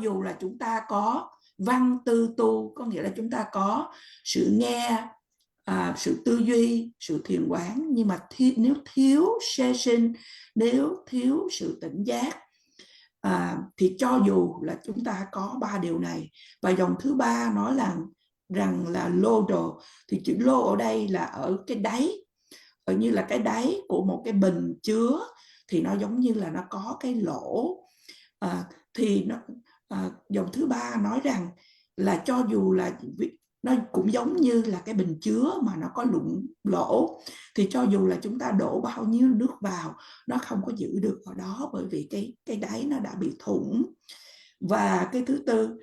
dù là chúng ta có văn tư tu, có nghĩa là chúng ta có sự nghe, sự tư duy, sự thiền quán, nhưng mà nếu thiếu session, nếu thiếu sự tỉnh giác, thì cho dù là chúng ta có 3 điều này. Và dòng thứ 3 nói rằng là lô đồ, thì chữ lô ở đây là ở cái đáy, ở như là cái đáy của một cái bình chứa, thì nó giống như là nó có cái lỗ. Thì dòng thứ 3 nói rằng là cho dù là nó cũng giống như là cái bình chứa mà nó có lỗ, thì cho dù là chúng ta đổ bao nhiêu nước vào, nó không có giữ được ở đó, bởi vì cái đáy nó đã bị thủng. Và cái thứ tư,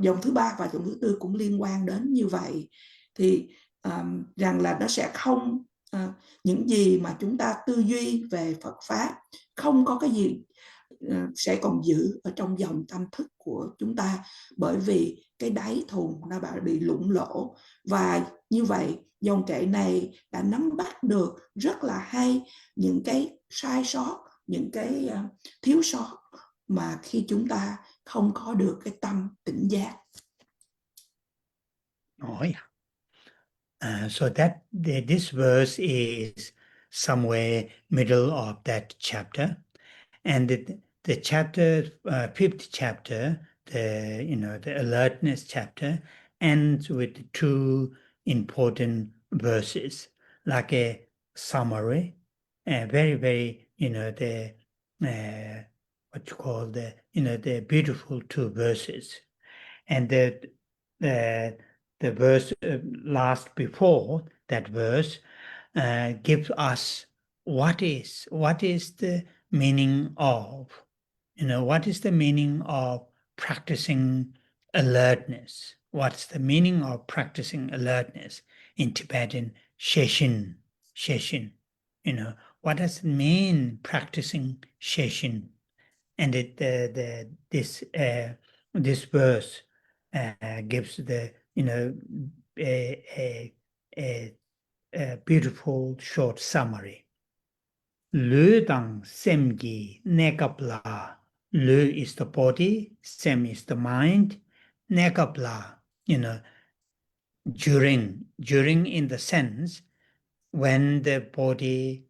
dòng thứ 3 và dòng thứ 4 cũng liên quan đến như vậy. Thì rằng là nó sẽ không, những gì mà chúng ta tư duy về Phật Pháp, không có cái gì sẽ còn giữ ở trong dòng tâm thức của chúng ta, bởi vì cái đáy thùng nó bị lủng lỗ. Và như vậy dòng kệ này đã nắm bắt được rất là hay những cái sai sót, những cái thiếu sót mà khi chúng ta không có được cái tâm tỉnh giác. Oh, yeah. So this verse is somewhere middle of that chapter, and the chapter, 5th chapter, the alertness chapter, ends with 2 important verses, like a summary, very, very, what you call the beautiful 2 verses, and the verse last before that verse gives us what is the meaning of, what is the meaning of practicing alertness? What's the meaning of practicing alertness in Tibetan? Sheshin. What does it mean practicing Sheshin? And this verse gives the a beautiful short summary. Lö dang semgi nekapla. Lö is the body, sem is the mind, nekapla, during in the sense when the body,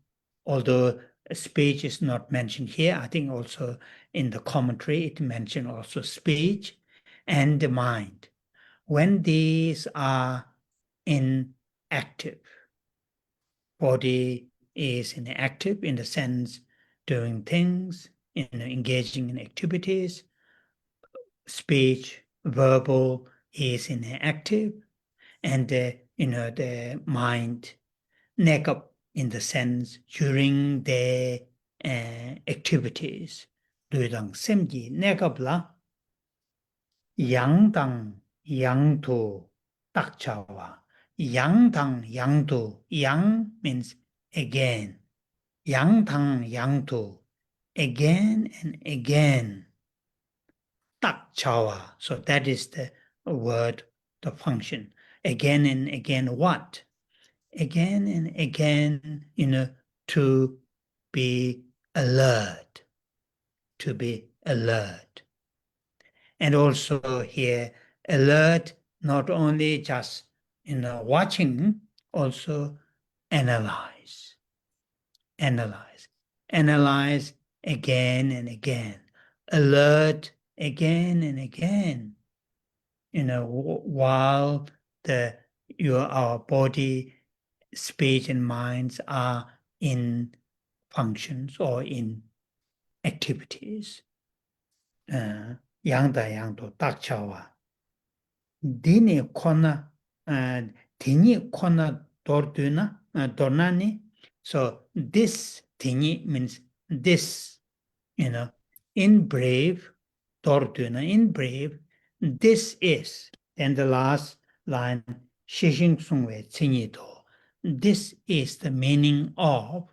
although speech is not mentioned here, I think also in the commentary it mentioned also speech, and the mind. When these are inactive, body is inactive in the sense doing things, engaging in activities, speech, verbal is inactive, and the mind negative in the sense during the activities. Đối xem gì negative là yang tang yang tu tak chawa. Yang tang yang tu, yang means again. Yang tang yang tu, again and again. Tak chawa. So that is the word, the function. Again and again what? Again and again, to be alert. To be alert. And also here, alert, not only just watching, also analyze. Analyze. Analyze again and again. Alert again and again. While our body, speech and minds are in functions or in activities. Yang da yang do tak chawa. Dini kona, dini kona dorduna, dornani. So this dini means this, in brave, dorduna, in brave, this is. Then the last line, shishing sungwe tsinyi do. This is the meaning of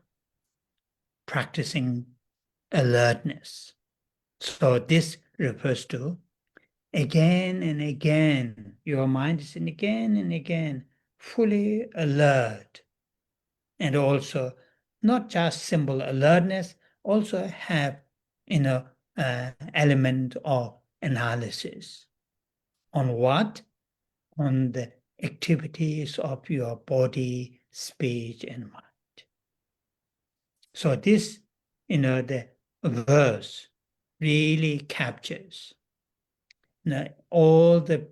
practicing alertness. So this refers to again and again, your mind is again and again fully alert. And also not just simple alertness, also have element of analysis. On what? On the activities of your body, speech, and mind. So this, the verse really captures all the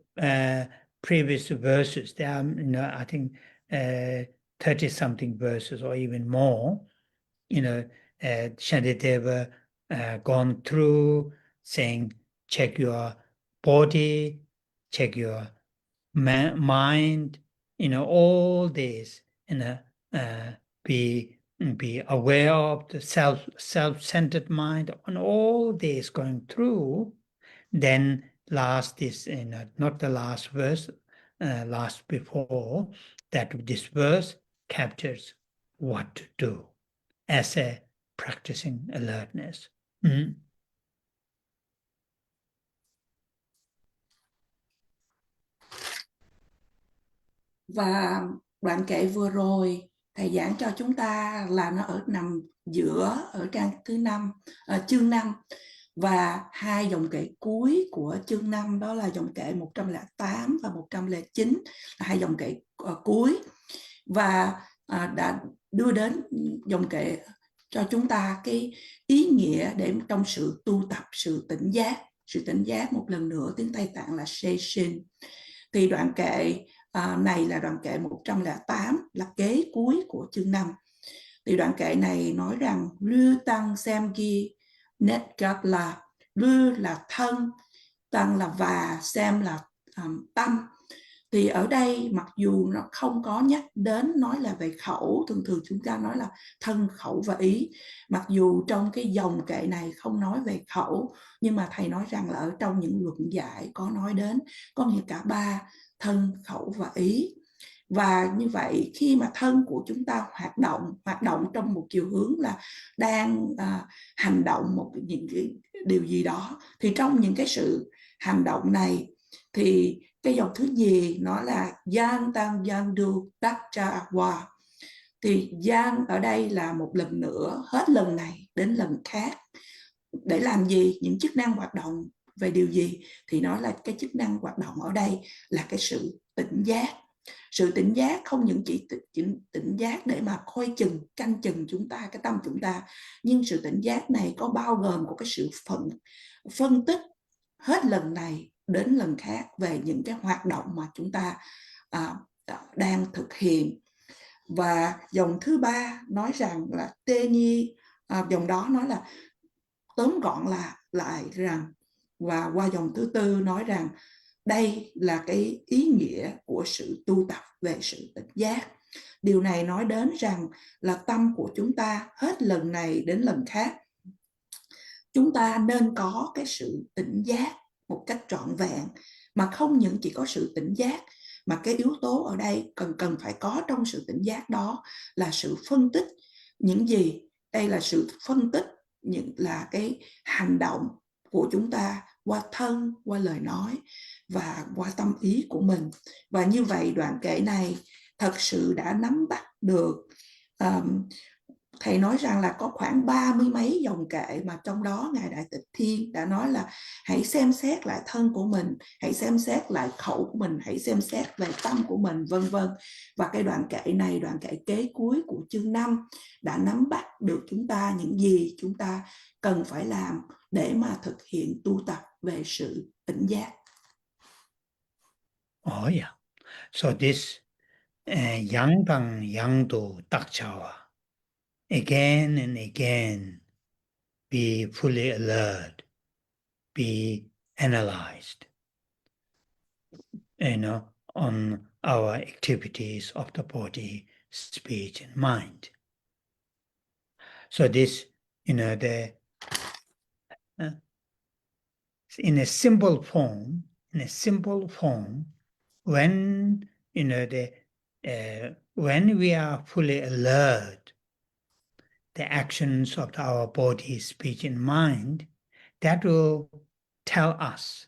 previous verses. There are, I think, 30-something verses or even more. Shantideva gone through saying, check your body, check your mind, all this, be aware of the self-centered mind, and all this going through. Then last is, not the last verse, last before, that this verse captures what to do as a practicing alertness. Và đoạn kệ vừa rồi thầy giảng cho chúng ta là nó nằm giữa ở trang thứ 5, chương 5, và hai dòng kệ cuối của chương 5, đó là dòng kệ 108 và 109, là hai dòng kệ cuối, và đã đưa đến dòng kệ cho chúng ta cái ý nghĩa để trong sự tu tập sự tỉnh giác. Sự tỉnh giác một lần nữa tiếng Tây Tạng là Seshin. Thì đoạn kệ này là đoạn kệ 108, là kế cuối của chương 5. Thì đoạn kệ này nói rằng Lư tăng semgi net gap là Lư là thân, tăng là và, xem là tâm. Thì ở đây mặc dù nó không có nhắc đến nói là về khẩu, thường thường chúng ta nói là thân khẩu và ý. Mặc dù trong cái dòng kệ này không nói về khẩu, nhưng mà thầy nói rằng là ở trong những luận giải có nói đến, có nghĩa cả ba, thân, khẩu và ý. Và như vậy khi mà thân của chúng ta hoạt động trong một chiều hướng là đang hành động những cái điều gì đó, thì trong những cái sự hành động này thì cái dòng thứ gì nó là gian tăng gian du đắc cha hòa. Thì gian ở đây là một lần nữa, hết lần này đến lần khác. Để làm gì? Những chức năng hoạt động về điều gì? Thì nó là cái chức năng hoạt động ở đây là cái sự tỉnh giác. Sự tỉnh giác không những chỉ tỉnh giác để mà coi chừng, canh chừng chúng ta, cái tâm chúng ta, nhưng sự tỉnh giác này có bao gồm của cái sự phân tích hết lần này đến lần khác về những cái hoạt động mà chúng ta đang thực hiện. Và dòng thứ ba nói rằng là tê nhi, dòng đó nói là tóm gọn lại rằng, và qua dòng thứ tư nói rằng đây là cái ý nghĩa của sự tu tập về sự tỉnh giác. Điều này nói đến rằng là tâm của chúng ta hết lần này đến lần khác, chúng ta nên có cái sự tỉnh giác một cách trọn vẹn, mà không những chỉ có sự tỉnh giác, mà cái yếu tố ở đây cần phải có trong sự tỉnh giác đó là sự phân tích. Những gì? Đây là sự phân tích, là cái hành động của chúng ta qua thân, qua lời nói và qua tâm ý của mình. Và như vậy đoạn kệ này thật sự đã nắm bắt được. Thầy nói rằng là có khoảng 30 mấy dòng kệ, mà trong đó Ngài Đại Tịch Thiên đã nói là hãy xem xét lại thân của mình, hãy xem xét lại khẩu của mình, hãy xem xét về tâm của mình, vân vân. Và cái đoạn kệ này, đoạn kệ kế cuối của chương 5 đã nắm bắt được chúng ta những gì chúng ta cần phải làm để mà thực hiện tu tập về sự tỉnh giác. Oh yeah. So this yang tang yang tu tak chawa. Again and again, be fully alert, be analyzed, on our activities of the body, speech, and mind. So this, in a simple form, when when we are fully alert, the actions of our body, speech, and mind, that will tell us,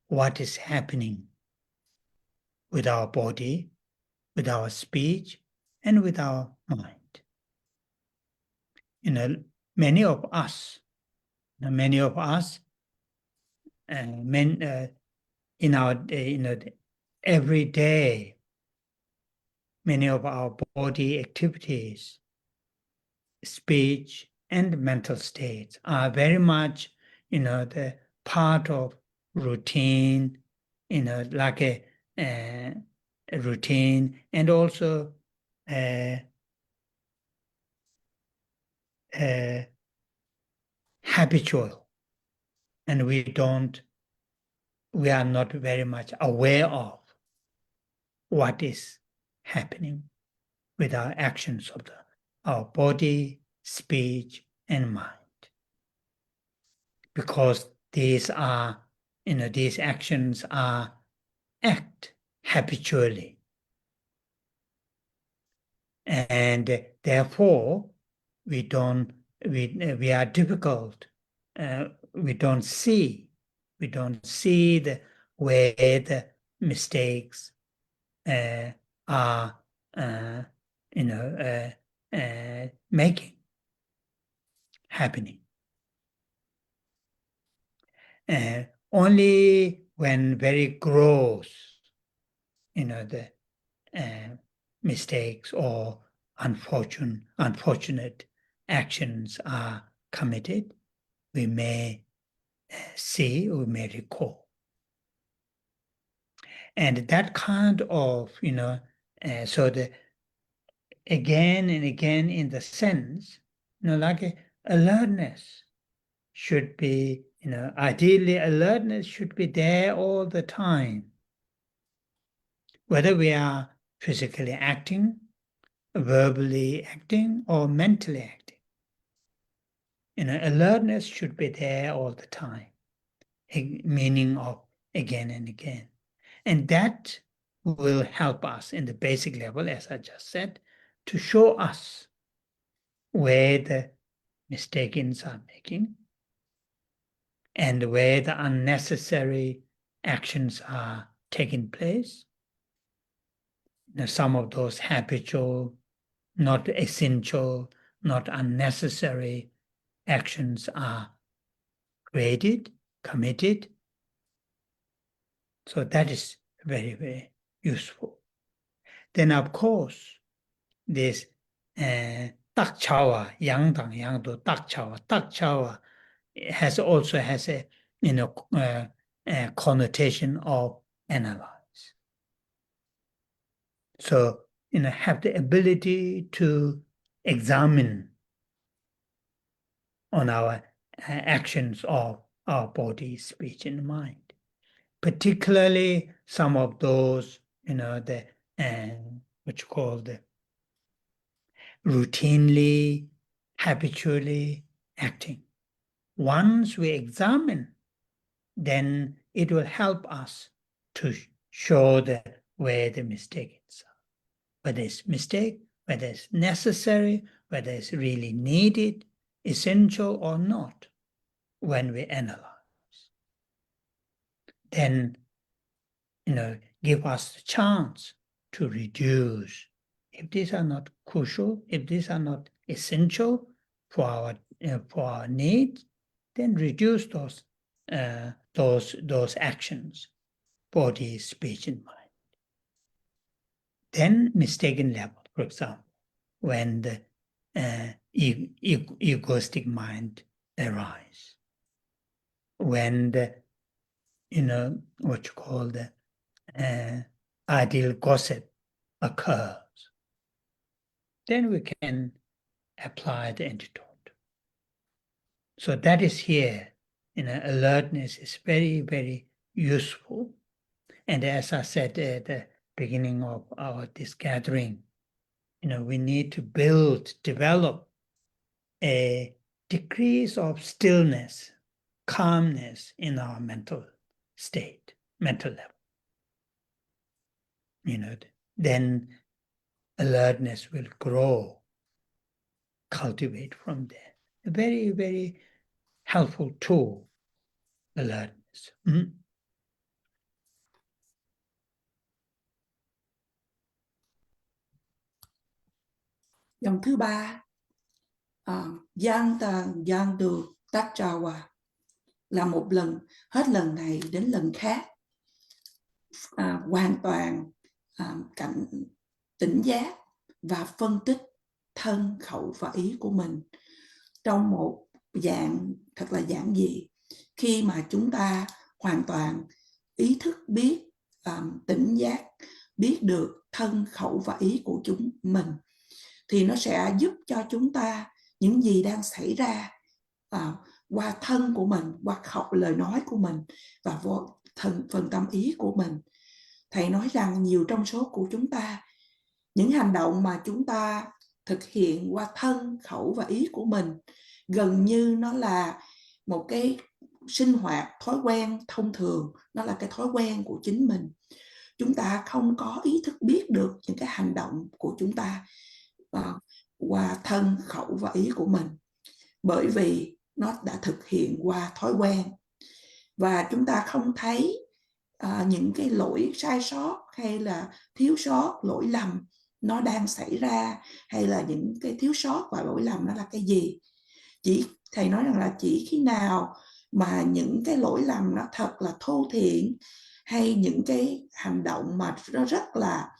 what is happening with our body, with our speech, and with our mind. Many of us, in our every day, many of our body activities, speech, and mental states are very much, the part of routine, like a routine, and also habitual, and we are not very much aware of what is happening with our actions of our body, speech, and mind. Because these actions act habitually. And therefore, we are difficult. We don't see the way the mistakes are happening. Only when very gross, the mistakes or unfortunate actions are committed, we may see, we may recall. And that kind of, so the again and again, in the sense, like alertness should be, ideally alertness should be there all the time. Whether we are physically acting, verbally acting, or mentally acting. Alertness should be there all the time, meaning of again and again. And that will help us in the basic level, as I just said, to show us where the mistakes are making and where the unnecessary actions are taking place. Some of those habitual, not essential, not unnecessary actions are created, committed. So that is very, very useful. Then, of course, this tak chawa, yang dang yang do tak chawa. Tak chawa also has a connotation of analyze. So, have the ability to examine on our actions of our body, speech, and mind. Particularly some of those, the what you call the routinely, habitually acting. Once we examine, then it will help us to show where the mistake is. Whether it's mistake, whether it's necessary, whether it's really needed, essential or not, when we analyze. Then, give us the chance to reduce. If these are not crucial, if these are not essential for our needs, then reduce those actions, body, speech, and mind. Then mistaken level, for example, when the egoistic mind arises, when the what you call the ideal gossip occurs, then we can apply the antidote. So that is here, alertness is very, very useful. And as I said at the beginning of this gathering, we need to develop a decrease of stillness, calmness in our mental state, mental level. Then alertness will grow, cultivate from there. A very, very helpful tool, alertness. Dòng thứ ba, Giang tàn giang được tát trà là một lần, hết lần này đến lần khác, hoàn toàn cảnh tỉnh giác và phân tích thân, khẩu và ý của mình trong một dạng thật là giản dị. Khi mà chúng ta hoàn toàn ý thức biết, tỉnh giác, biết được thân, khẩu và ý của chúng mình, thì nó sẽ giúp cho chúng ta những gì đang xảy ra qua thân của mình, qua lời nói của mình và phần tâm ý của mình. Thầy nói rằng nhiều trong số của chúng ta, những hành động mà chúng ta thực hiện qua thân, khẩu và ý của mình gần như nó là một cái sinh hoạt, thói quen thông thường, nó là cái thói quen của chính mình. Chúng ta không có ý thức biết được những cái hành động của chúng ta qua thân, khẩu và ý của mình, bởi vì nó đã thực hiện qua thói quen. Và chúng ta không thấy những cái lỗi sai sót hay là thiếu sót, lỗi lầm nó đang xảy ra, hay là những cái thiếu sót và lỗi lầm nó là cái gì. Thầy nói rằng là chỉ khi nào mà những cái lỗi lầm nó thật là thô thiển, hay những cái hành động mà nó rất là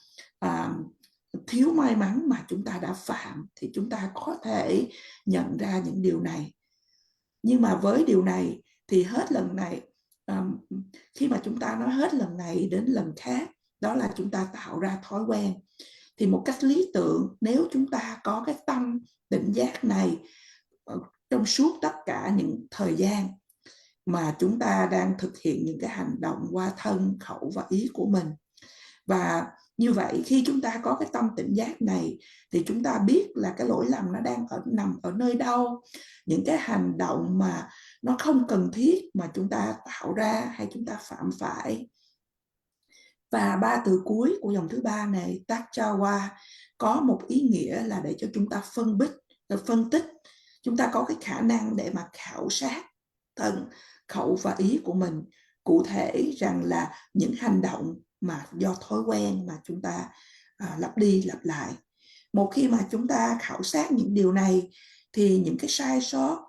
thiếu may mắn mà chúng ta đã phạm, thì chúng ta có thể nhận ra những điều này. Nhưng mà với điều này thì hết lần này, khi mà chúng ta nói hết lần này đến lần khác, đó là chúng ta tạo ra thói quen. Thì một cách lý tưởng, nếu chúng ta có cái tâm tỉnh giác này trong suốt tất cả những thời gian mà chúng ta đang thực hiện những cái hành động qua thân, khẩu và ý của mình, và như vậy khi chúng ta có cái tâm tỉnh giác này thì chúng ta biết là cái lỗi lầm nó đang nằm ở nơi đâu, những cái hành động mà nó không cần thiết mà chúng ta tạo ra hay chúng ta phạm phải. Và ba từ cuối của dòng thứ ba này, tát chawa, có một ý nghĩa là để cho chúng ta phân tích. Chúng ta có cái khả năng để mà khảo sát thân, khẩu và ý của mình, cụ thể rằng là những hành động mà do thói quen mà chúng ta lặp đi lặp lại. Một khi mà chúng ta khảo sát những điều này thì những cái sai sót,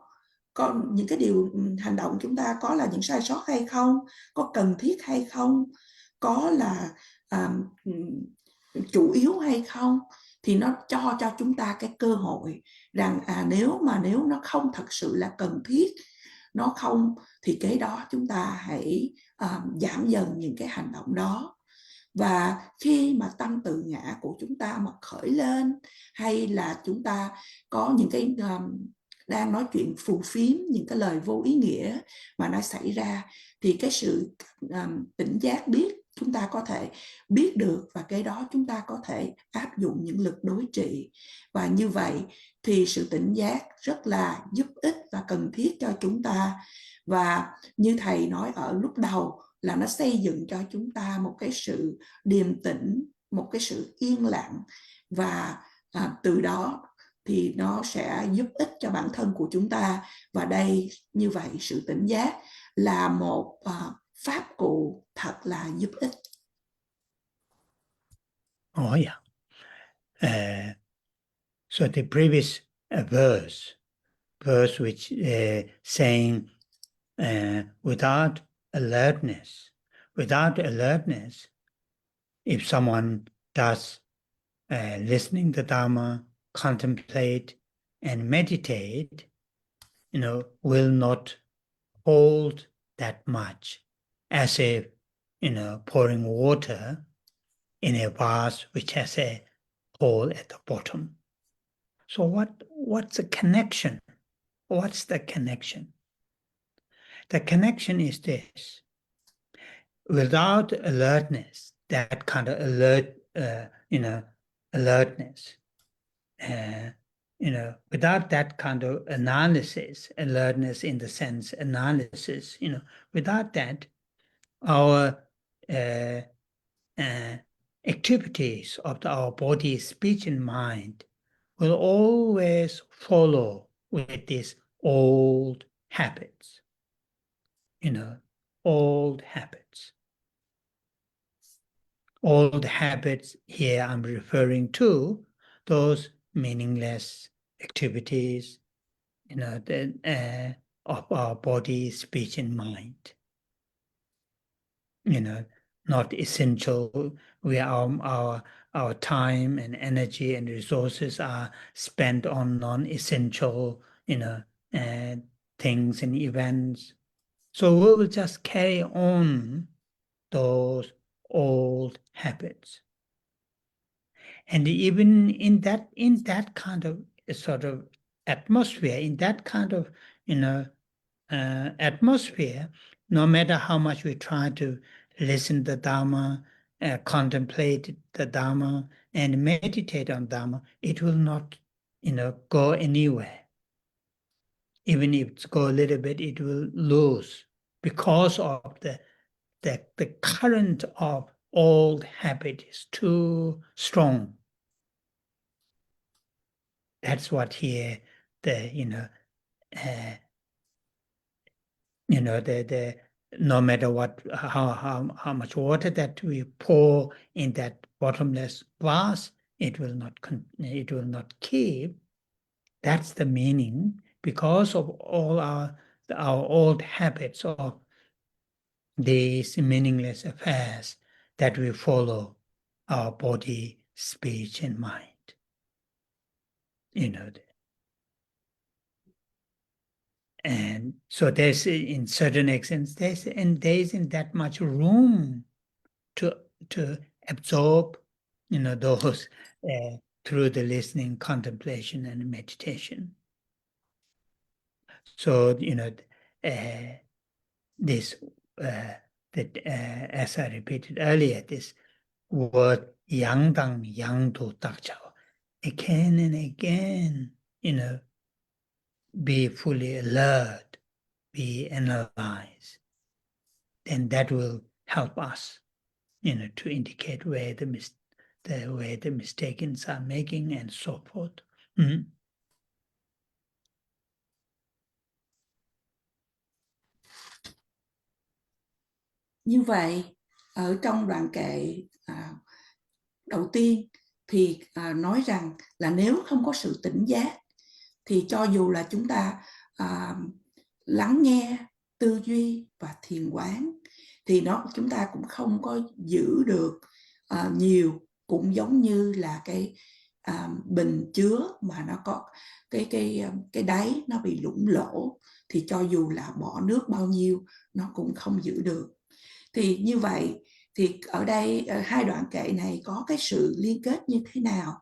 những cái điều hành động chúng ta có là những sai sót hay không, có cần thiết hay không, có là chủ yếu hay không, thì nó cho chúng ta cái cơ hội rằng nếu nó không thật sự là cần thiết, nó không, thì cái đó chúng ta hãy giảm dần những cái hành động đó. Và khi mà tâm tự ngã của chúng ta mà khởi lên, hay là chúng ta có những cái đang nói chuyện phù phiếm, những cái lời vô ý nghĩa mà nó xảy ra, thì cái sự tỉnh giác biết, chúng ta có thể biết được, và cái đó chúng ta có thể áp dụng những lực đối trị. Và như vậy thì sự tỉnh giác rất là giúp ích và cần thiết cho chúng ta. Và như thầy nói ở lúc đầu là nó xây dựng cho chúng ta một cái sự điềm tĩnh, một cái sự yên lặng, và từ đó thì nó sẽ giúp ích cho bản thân của chúng ta. Và đây, như vậy, sự tỉnh giác là một pháp cụ thật là giúp ích. Oh yeah. So the previous verse which saying without alertness, if someone does listening to Dharma, contemplate and meditate, will not hold that much, as if, pouring water in a vase which has a hole at the bottom. So what's the connection? What's the connection? The connection is this. Without alertness, that kind of alertness, without that kind of analysis, alertness in the sense analysis, without that, our activities of our body, speech, and mind will always follow with these old habits, old habits. Old habits here I'm referring to those meaningless activities, of our body, speech, and mind. Not essential, where our time and energy and resources are spent on non-essential, things and events. So we will just carry on those old habits. And even in that kind of sort of atmosphere, in that kind of atmosphere, no matter how much we try to listen to Dharma, contemplate the Dharma, and meditate on Dharma, it will not, go anywhere. Even if it goes a little bit, it will lose because of the current of old habit is too strong. That's what here no matter what, how much water that we pour in that bottomless vase, it will not keep. That's the meaning, because of all our old habits of these meaningless affairs that we follow our body, speech, and mind. And so there's, in certain extents, there isn't that much room to absorb, those through the listening, contemplation, and meditation. So this as I repeated earlier, this word yang dang yang du tak chao, again and again, be fully alert, be analyzed, then that will help us, to indicate where the mistakes are making and so forth. Mm-hmm. Như vậy, ở trong đoạn kệ đầu tiên thì nói rằng là nếu không có sự tỉnh giác, thì cho dù là chúng ta lắng nghe, tư duy và thiền quán, thì chúng ta cũng không có giữ được nhiều, cũng giống như là cái bình chứa mà nó có cái đáy nó bị lủng lỗ, thì cho dù là bỏ nước bao nhiêu nó cũng không giữ được. Thì như vậy thì ở đây hai đoạn kệ này có cái sự liên kết như thế nào?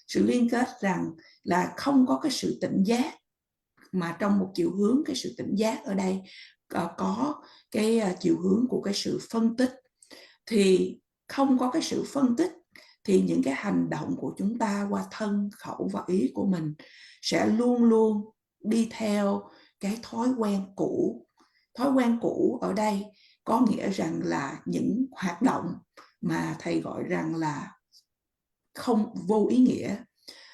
Sự liên kết rằng là không có cái sự tỉnh giác, mà trong một chiều hướng cái sự tỉnh giác ở đây có cái chiều hướng của cái sự phân tích. Thì không có cái sự phân tích thì những cái hành động của chúng ta qua thân, khẩu và ý của mình sẽ luôn luôn đi theo cái thói quen cũ. Thói quen cũ ở đây có nghĩa rằng là những hoạt động mà thầy gọi rằng là không vô ý nghĩa,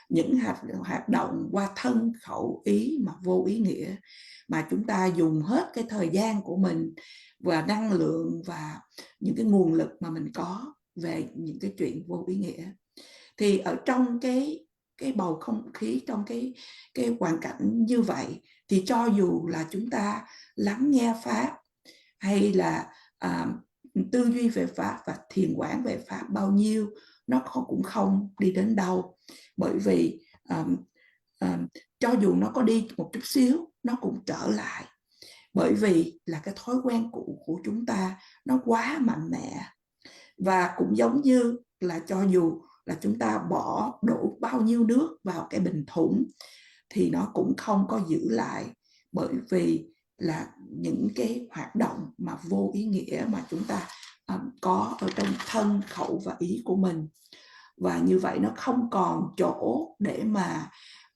những hoạt động qua thân, khẩu, ý mà vô ý nghĩa, mà chúng ta dùng hết cái thời gian của mình và năng lượng và những cái nguồn lực mà mình có về những cái chuyện vô ý nghĩa. Thì ở trong cái bầu không khí, trong cái hoàn cảnh như vậy, thì cho dù là chúng ta lắng nghe Pháp hay là tư duy về Pháp và thiền quán về Pháp bao nhiêu, nó cũng không đi đến đâu. Bởi vì cho dù nó có đi một chút xíu, nó cũng trở lại. Bởi vì là cái thói quen cũ của chúng ta nó quá mạnh mẽ. Và cũng giống như là cho dù là chúng ta đổ bao nhiêu nước vào cái bình thủng thì nó cũng không có giữ lại, bởi vì là những cái hoạt động mà vô ý nghĩa mà chúng ta có ở trong thân, khẩu và ý của mình. Và như vậy nó không còn chỗ để mà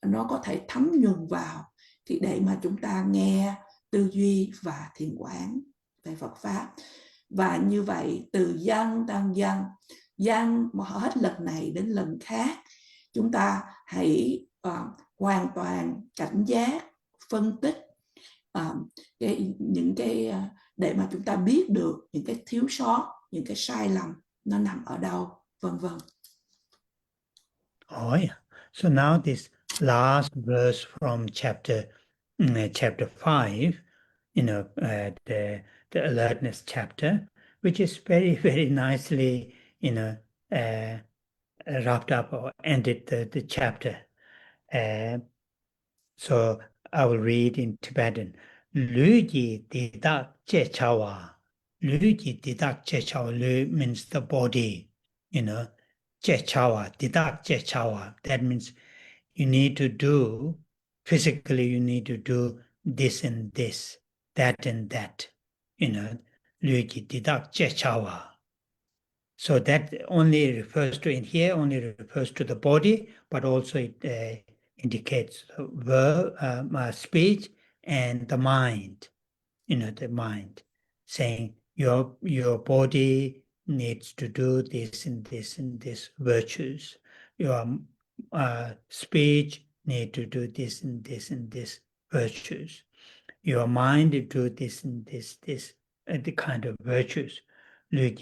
nó có thể thấm nhuần vào, thì để mà chúng ta nghe, tư duy và thiền quán về Phật Pháp. Và như vậy từ dân tăng dân mà hết lần này đến lần khác, chúng ta hãy hoàn toàn cảnh giác, phân tích những cái để mà chúng ta biết được những cái thiếu sót, những cái sai lầm nó nằm ở đâu, vân vân. Oh yeah. So now this last verse from chapter 5, the alertness chapter, which is very, very nicely, wrapped up or ended the chapter. So I will read in Tibetan. Luji didak che chawa. Luji didak che chawa. Lu means the body, che chawa, didak che chawa. That means you need to do, physically you need to do this and this, that and that, Luji didak che chawa. So that only refers to, in here, only refers to the body, but also it indicates speech and the mind, the mind, saying your body needs to do this and this and this virtues. Your speech need to do this and this and this virtues. Your mind to do this and this, the kind of virtues. The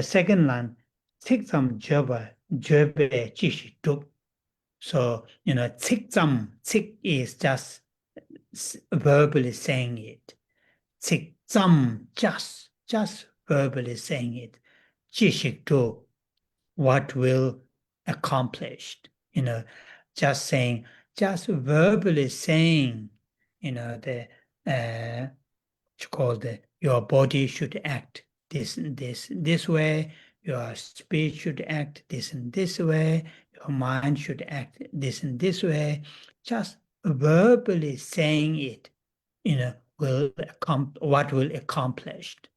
second line, Tsikzam Jebe Jishi Duk. So, Tsik is just verbally saying it. Tsikzam, just verbally saying it. Jishi Duk, what will accomplished. Just verbally saying, your body should act this and this way, your speech should act this and this way, your mind should act this and this way. Just verbally saying it, what will accomplished.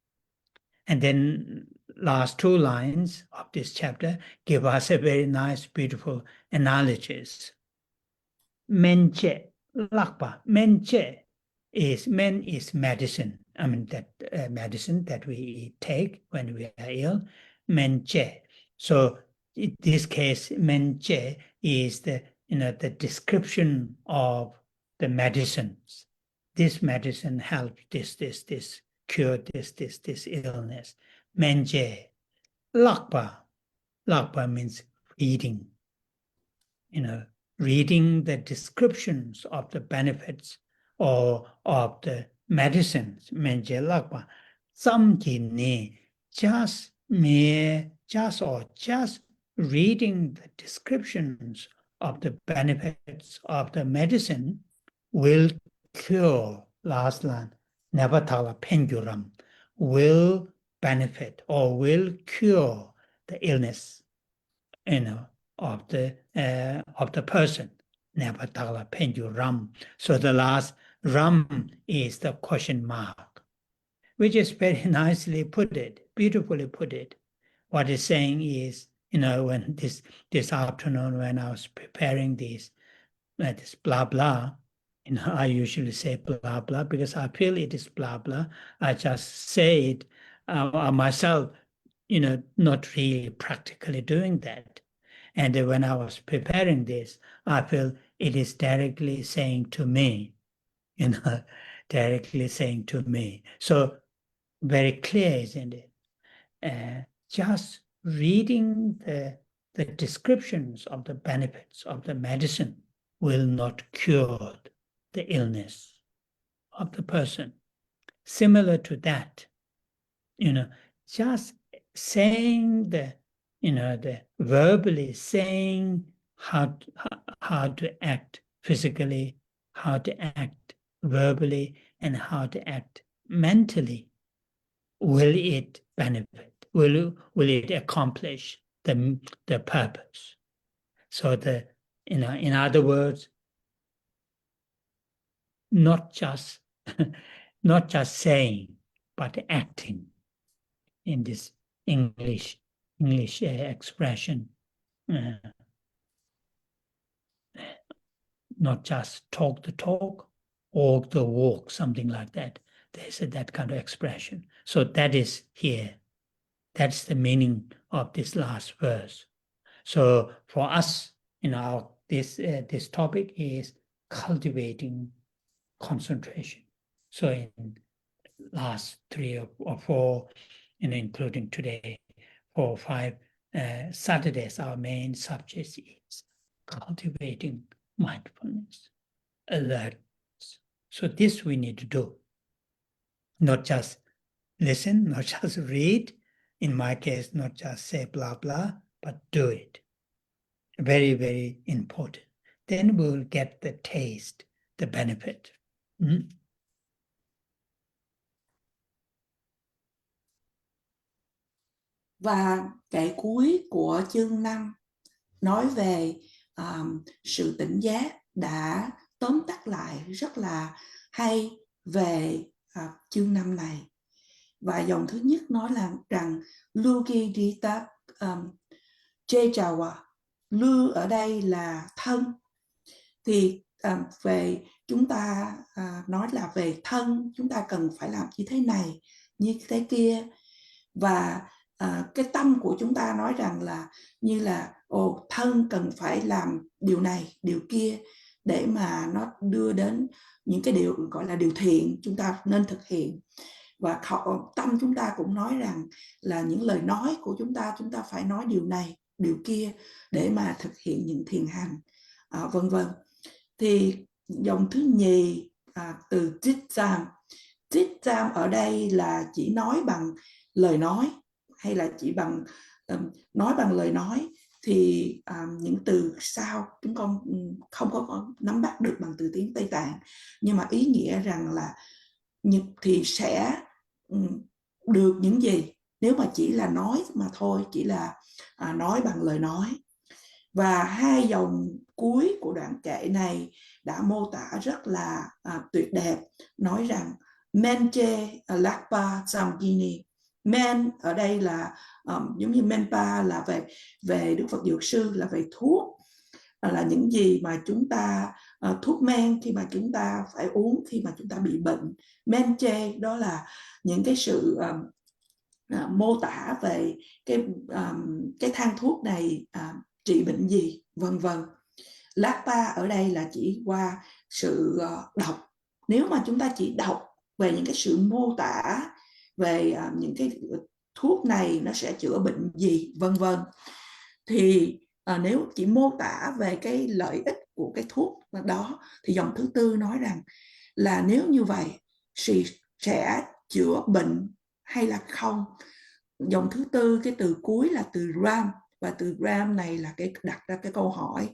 And then last two lines of this chapter give us a very nice, beautiful analogies. Menche, lakpa, menche is medicine. I mean that medicine that we take when we are ill, menche. So in this case, menche is the description of the medicines. This medicine helps this cure this illness. Menche, lakpa means reading. Reading the descriptions of the benefits or of the medicines, menje lakpa, samji ne, just reading the descriptions of the benefits of the medicine will cure, last line, Nevatala Penduram, will benefit or will cure the illness, of the person. Nevatala Penduram. So the last ram is the question mark, which is very nicely put it, beautifully put it. What it's saying is, when this afternoon when I was preparing this blah blah, I usually say blah blah because I feel it is blah blah. I just say it myself, not really practically doing that. And when I was preparing this, I feel it is directly saying to me, directly saying to me. So very clear, isn't it? Just reading the descriptions of the benefits of the medicine will not cure the illness of the person. Similar to that, just saying the verbally saying how to act physically, how to act verbally, and how to act mentally. Will it benefit? Will it accomplish the purpose? So in other words, not just saying, but acting. In this English expression, not just talk the talk, walk the walk, something like that. There's that kind of expression. So that is here. That's the meaning of this last verse. So for us, this topic is cultivating concentration. So in last 3 or 4, including today, 4 or 5 Saturdays, our main subject is cultivating mindfulness, alertness. So this we need to do. Not just listen, not just read. In my case, not just say blah, blah, but do it. Very, very important. Then we'll get the taste, the benefit. Và kệ cuối của chương 5 nói về sự tỉnh giác đã tóm tắt lại rất là hay về chương 5 này. Và dòng thứ nhất nói là rằng Lugi Dita Jejawa, Lu ở đây là thân. Thì về chúng ta nói là về thân, chúng ta cần phải làm như thế này, như thế kia. Và cái tâm của chúng ta nói rằng là như là thân cần phải làm điều này, điều kia để mà nó đưa đến những cái điều gọi là điều thiện chúng ta nên thực hiện. Và tâm chúng ta cũng nói rằng là những lời nói của chúng ta phải nói điều này, điều kia để mà thực hiện những thiền hành, vân vân. Thì dòng thứ nhì từ Jitsam ở đây là chỉ nói bằng lời nói hay là chỉ bằng nói bằng lời nói. Thì những từ sau chúng con không có nắm bắt được bằng từ tiếng Tây Tạng, nhưng mà ý nghĩa rằng là thì sẽ được những gì nếu mà chỉ là nói mà thôi, chỉ là nói bằng lời nói. Và 2 dòng cuối của đoạn kệ này đã mô tả rất là tuyệt đẹp, nói rằng Menche Lakpa Samgini. Men ở đây là giống như Menpa là về Đức Phật Dược Sư, là về thuốc, là những gì mà chúng ta thuốc men khi mà chúng ta phải uống khi mà chúng ta bị bệnh. Menche đó là những cái sự mô tả về cái thang thuốc này trị bệnh gì, vân vân. Lakpa ở đây là chỉ qua sự đọc. Nếu mà chúng ta chỉ đọc về những cái sự mô tả về những cái thuốc này nó sẽ chữa bệnh gì, vân vân, thì nếu chỉ mô tả về cái lợi ích của cái thuốc đó thì dòng thứ tư nói rằng là nếu như vậy sẽ chữa bệnh hay là không. Dòng thứ tư, cái từ cuối là từ Ram, Và từ Ram này là cái đặt ra cái câu hỏi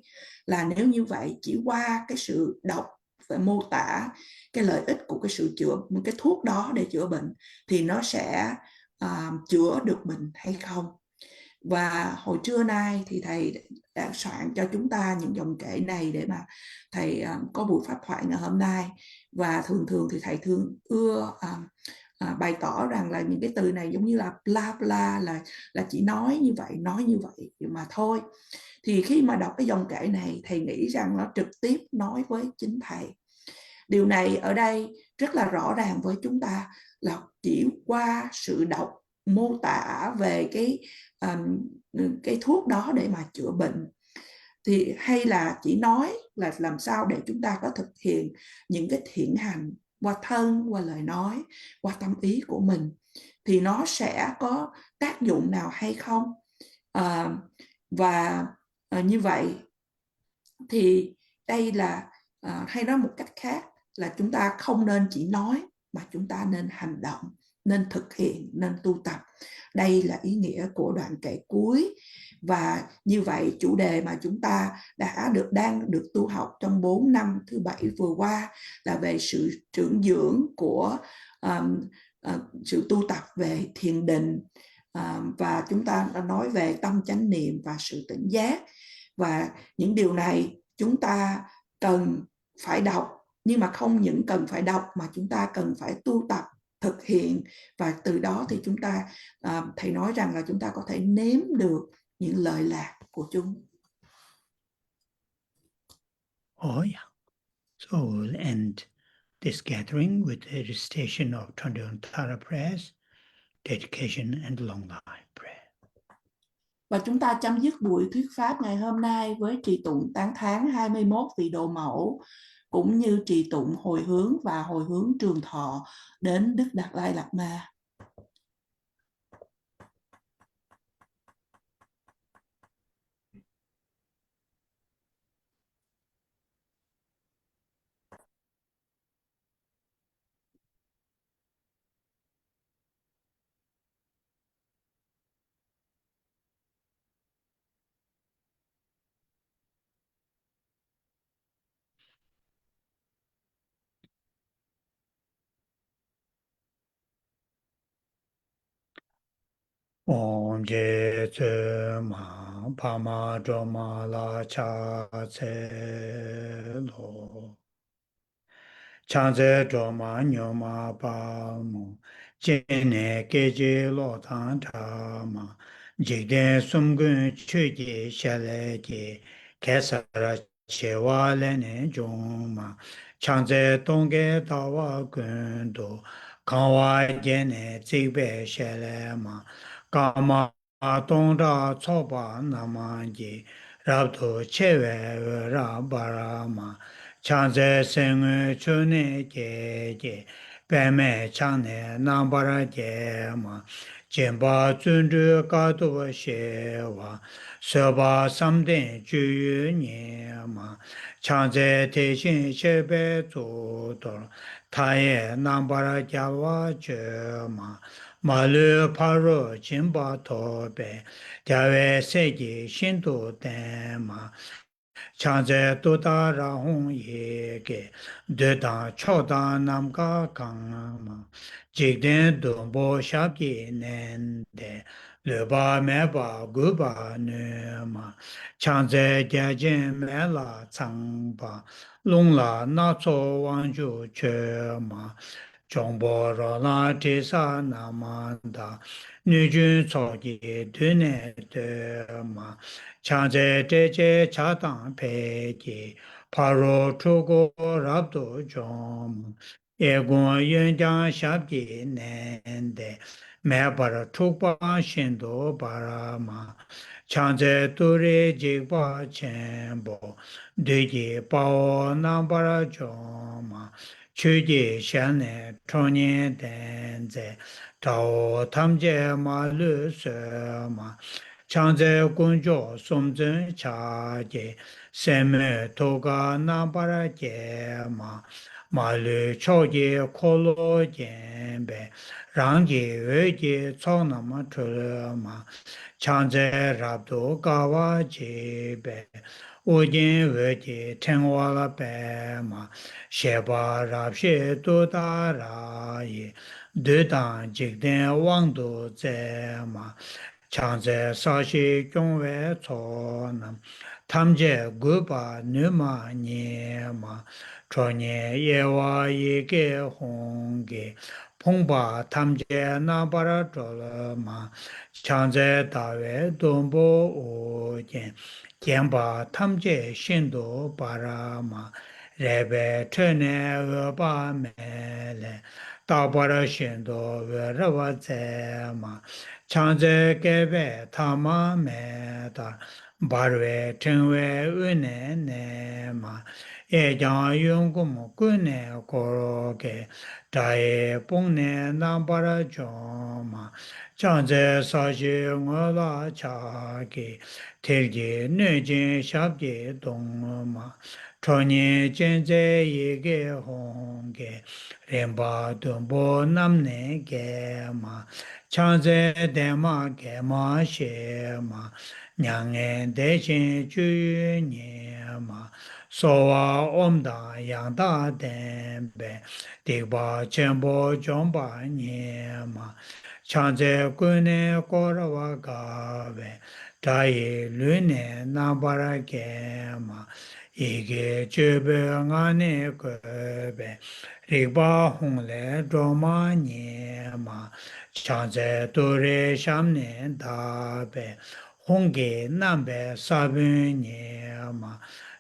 là nếu như vậy chỉ qua cái sự đọc và mô tả cái lợi ích của cái sự chữa, một cái thuốc đó để chữa bệnh thì nó sẽ chữa được mình hay không. Và hồi trưa nay thì thầy đã soạn cho chúng ta những dòng kệ này để mà thầy có buổi pháp thoại ngày hôm nay. Và thường thường thì thầy thường ưa bày tỏ rằng là những cái từ này giống như là bla bla, là chỉ nói như vậy mà thôi. Thì khi mà đọc cái dòng kệ này, thầy nghĩ rằng nó trực tiếp nói với chính thầy. Điều này ở đây rất là rõ ràng với chúng ta, là chỉ qua sự đọc mô tả về cái thuốc đó để mà chữa bệnh, thì hay là chỉ nói là làm sao để chúng ta có thực hiện những cái thiện hành qua thân, qua lời nói, qua tâm ý của mình, thì nó sẽ có tác dụng nào hay không. Và như vậy thì đây là hay nói một cách khác là chúng ta không nên chỉ nói, mà chúng ta nên hành động, nên thực hiện, nên tu tập. Đây là ý nghĩa của đoạn kệ cuối. Và như vậy chủ đề mà chúng ta đang được tu học trong 4 năm thứ 7 vừa qua là về sự trưởng dưỡng của sự tu tập về thiền định, và chúng ta đã nói về tâm chánh niệm và sự tỉnh giác. Và những điều này chúng ta cần phải đọc, nhưng mà không những cần phải đọc mà chúng ta cần phải tu tập, thực hiện. Và từ đó thì chúng ta, thầy nói rằng là chúng ta có thể nếm được những lợi lạc của chúng. Oh yeah. So we'll end this gathering with the recitation of 21 Thara prayers, dedication and long life prayer. Và chúng ta chấm dứt buổi thuyết pháp ngày hôm nay với trì tụng tán thán 21 vị độ mẫu, cũng như trì tụng hồi hướng và hồi hướng trường thọ đến Đức Đạt Lai Lạt Ma. Om je tse ma pa ma dro ma la cha tse lo. Cha tse dro ma nyo ma pa mo. Je ne ke je lo tan cha ma. Je den sum gun chu je sha le je. Ke sa ra che wa le ne jong ma. Cha tse tong ge ta wa gun do. Kan wa je ne zi be sha le ma. Kama tongda tsoba namanji rabdo chewe rabarama chanze sengwe chune je peme chane nambara je ma jemba zundu kato shewa soba samden juyu nye ma chanze teshin shebe zodor taye nambara jalwa je ma Malu paro jimba tobe, jawe seji shinto tenma, chanze tuta rahung yeke, dudan chodan namka kangma, jikden dumbo shabji nende, luba meba guba numa, chanze jajen mela tsangba, lungla natso wanju chema, Chongpo rola tisa namanda, nujun soji dune dema, chanze teche chatang peji, paro chuko rabdo jom, egon yunjang shabji nende, me para chukpa shindo parama, chanze turi jikpa chenpo, duji pao nambara joma, Chuji shane chonyen tenze, tao tamje ma lu se ma, Changze kunjo somzen cha je seme toga nambara je ma lu cho je kolo jenbe rangi we je tsona ma chulu ma Changze rabdo gawa je be ujin we je tengwa la be ma sheba rab she do da ra ye de dan jik den wang do ze ma Changze sashi kyungwe tso nam tamje gupa numa nye ma chonye yewa yeke honge pongpa tamje nabara chola ma Changze dawe dombo ojen jenpa tamje shindo para ma rebe chene eba mele dabara shindo we raba ze ma Changze gebe tama me dar barwe tenwe une ne ma e jang yung kum kune koro ke dae pong ne nambara jong ma Changze sashi ngola cha ke terje ne jin shab je dong ma chonye jenze yege hong ke remba dumbo namne ge ma Changze dema gema shema Nyangen deshin juyu nyema Sowa omda yangda denbe Dikba chenpo jomba nyema Changze kune korawa gawe Dayi lune nambara gema Ige chebe ngane kobe Rikpa hongle droma nyema Changze dore shamne dabe Hongge nambe sabun nyema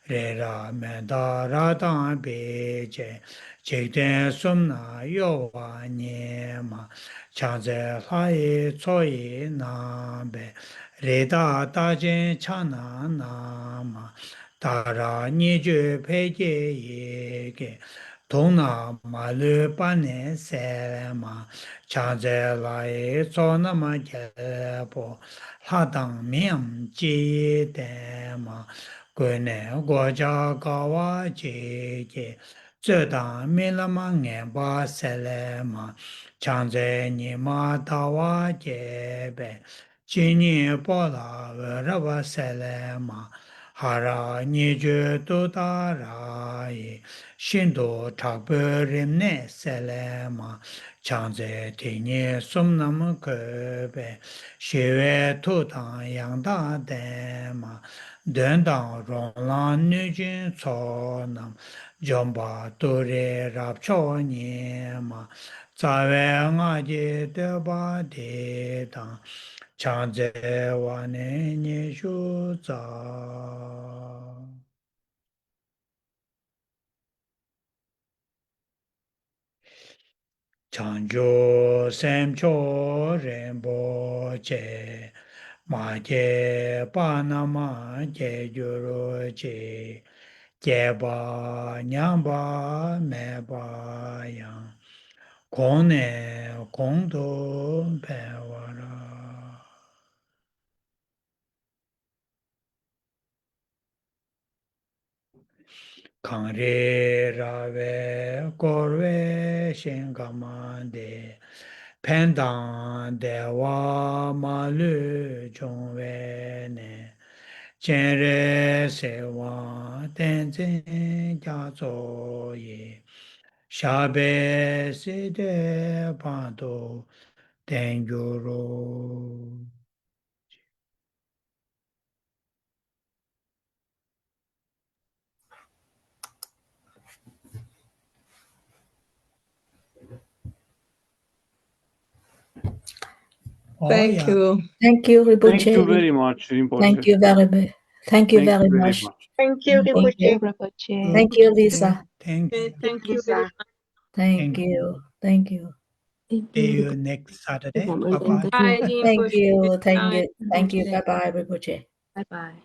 Rera menda radang beje Chikden sumna yowa nyema Changze laye tsoye nambe Reda dajen chana nama Dara nyeju peje yege Dona malu pane selema Changze lai tsona ma gelpo Hadang miam ji dema Gune goja gawa ji ji Zedang milama ngenpa selema Changze nima dawa jebe Jini bola raba selema Hara nyeju dudara ye Shindo chakpe rimne selema Changze tinye sumnam kebe Shiwe tutang yangda dema Dendang ronglan nujin tsonam Jomba dure rapcho nyema Tsawe ngaji deba dedang Changze wane nyeshu tsa Chanjo semcho Rinpoche ma je panama je juro je ba nyamba me ba yang kone kongdo pewara Kangre rave korwe shingamande pendang dewa malu chongwe ne chenre sewa tenzin jazo ye shabe side pando tenjuro Thank you. Thank you, Rinpoche. Thank you very much, Rinpoche. Thank you very much. Thank you very much. Thank you, Thank Rinpoche. you. Rinpoche. Thank you, Lisa. Thank you. Thank you Lisa. very much. Thank you. Thank you. See you next Saturday. Bye-bye. Bye, Thank Rinpoche. you. Thank Bye. you. Thank you. Bye bye, Rinpoche. Bye bye.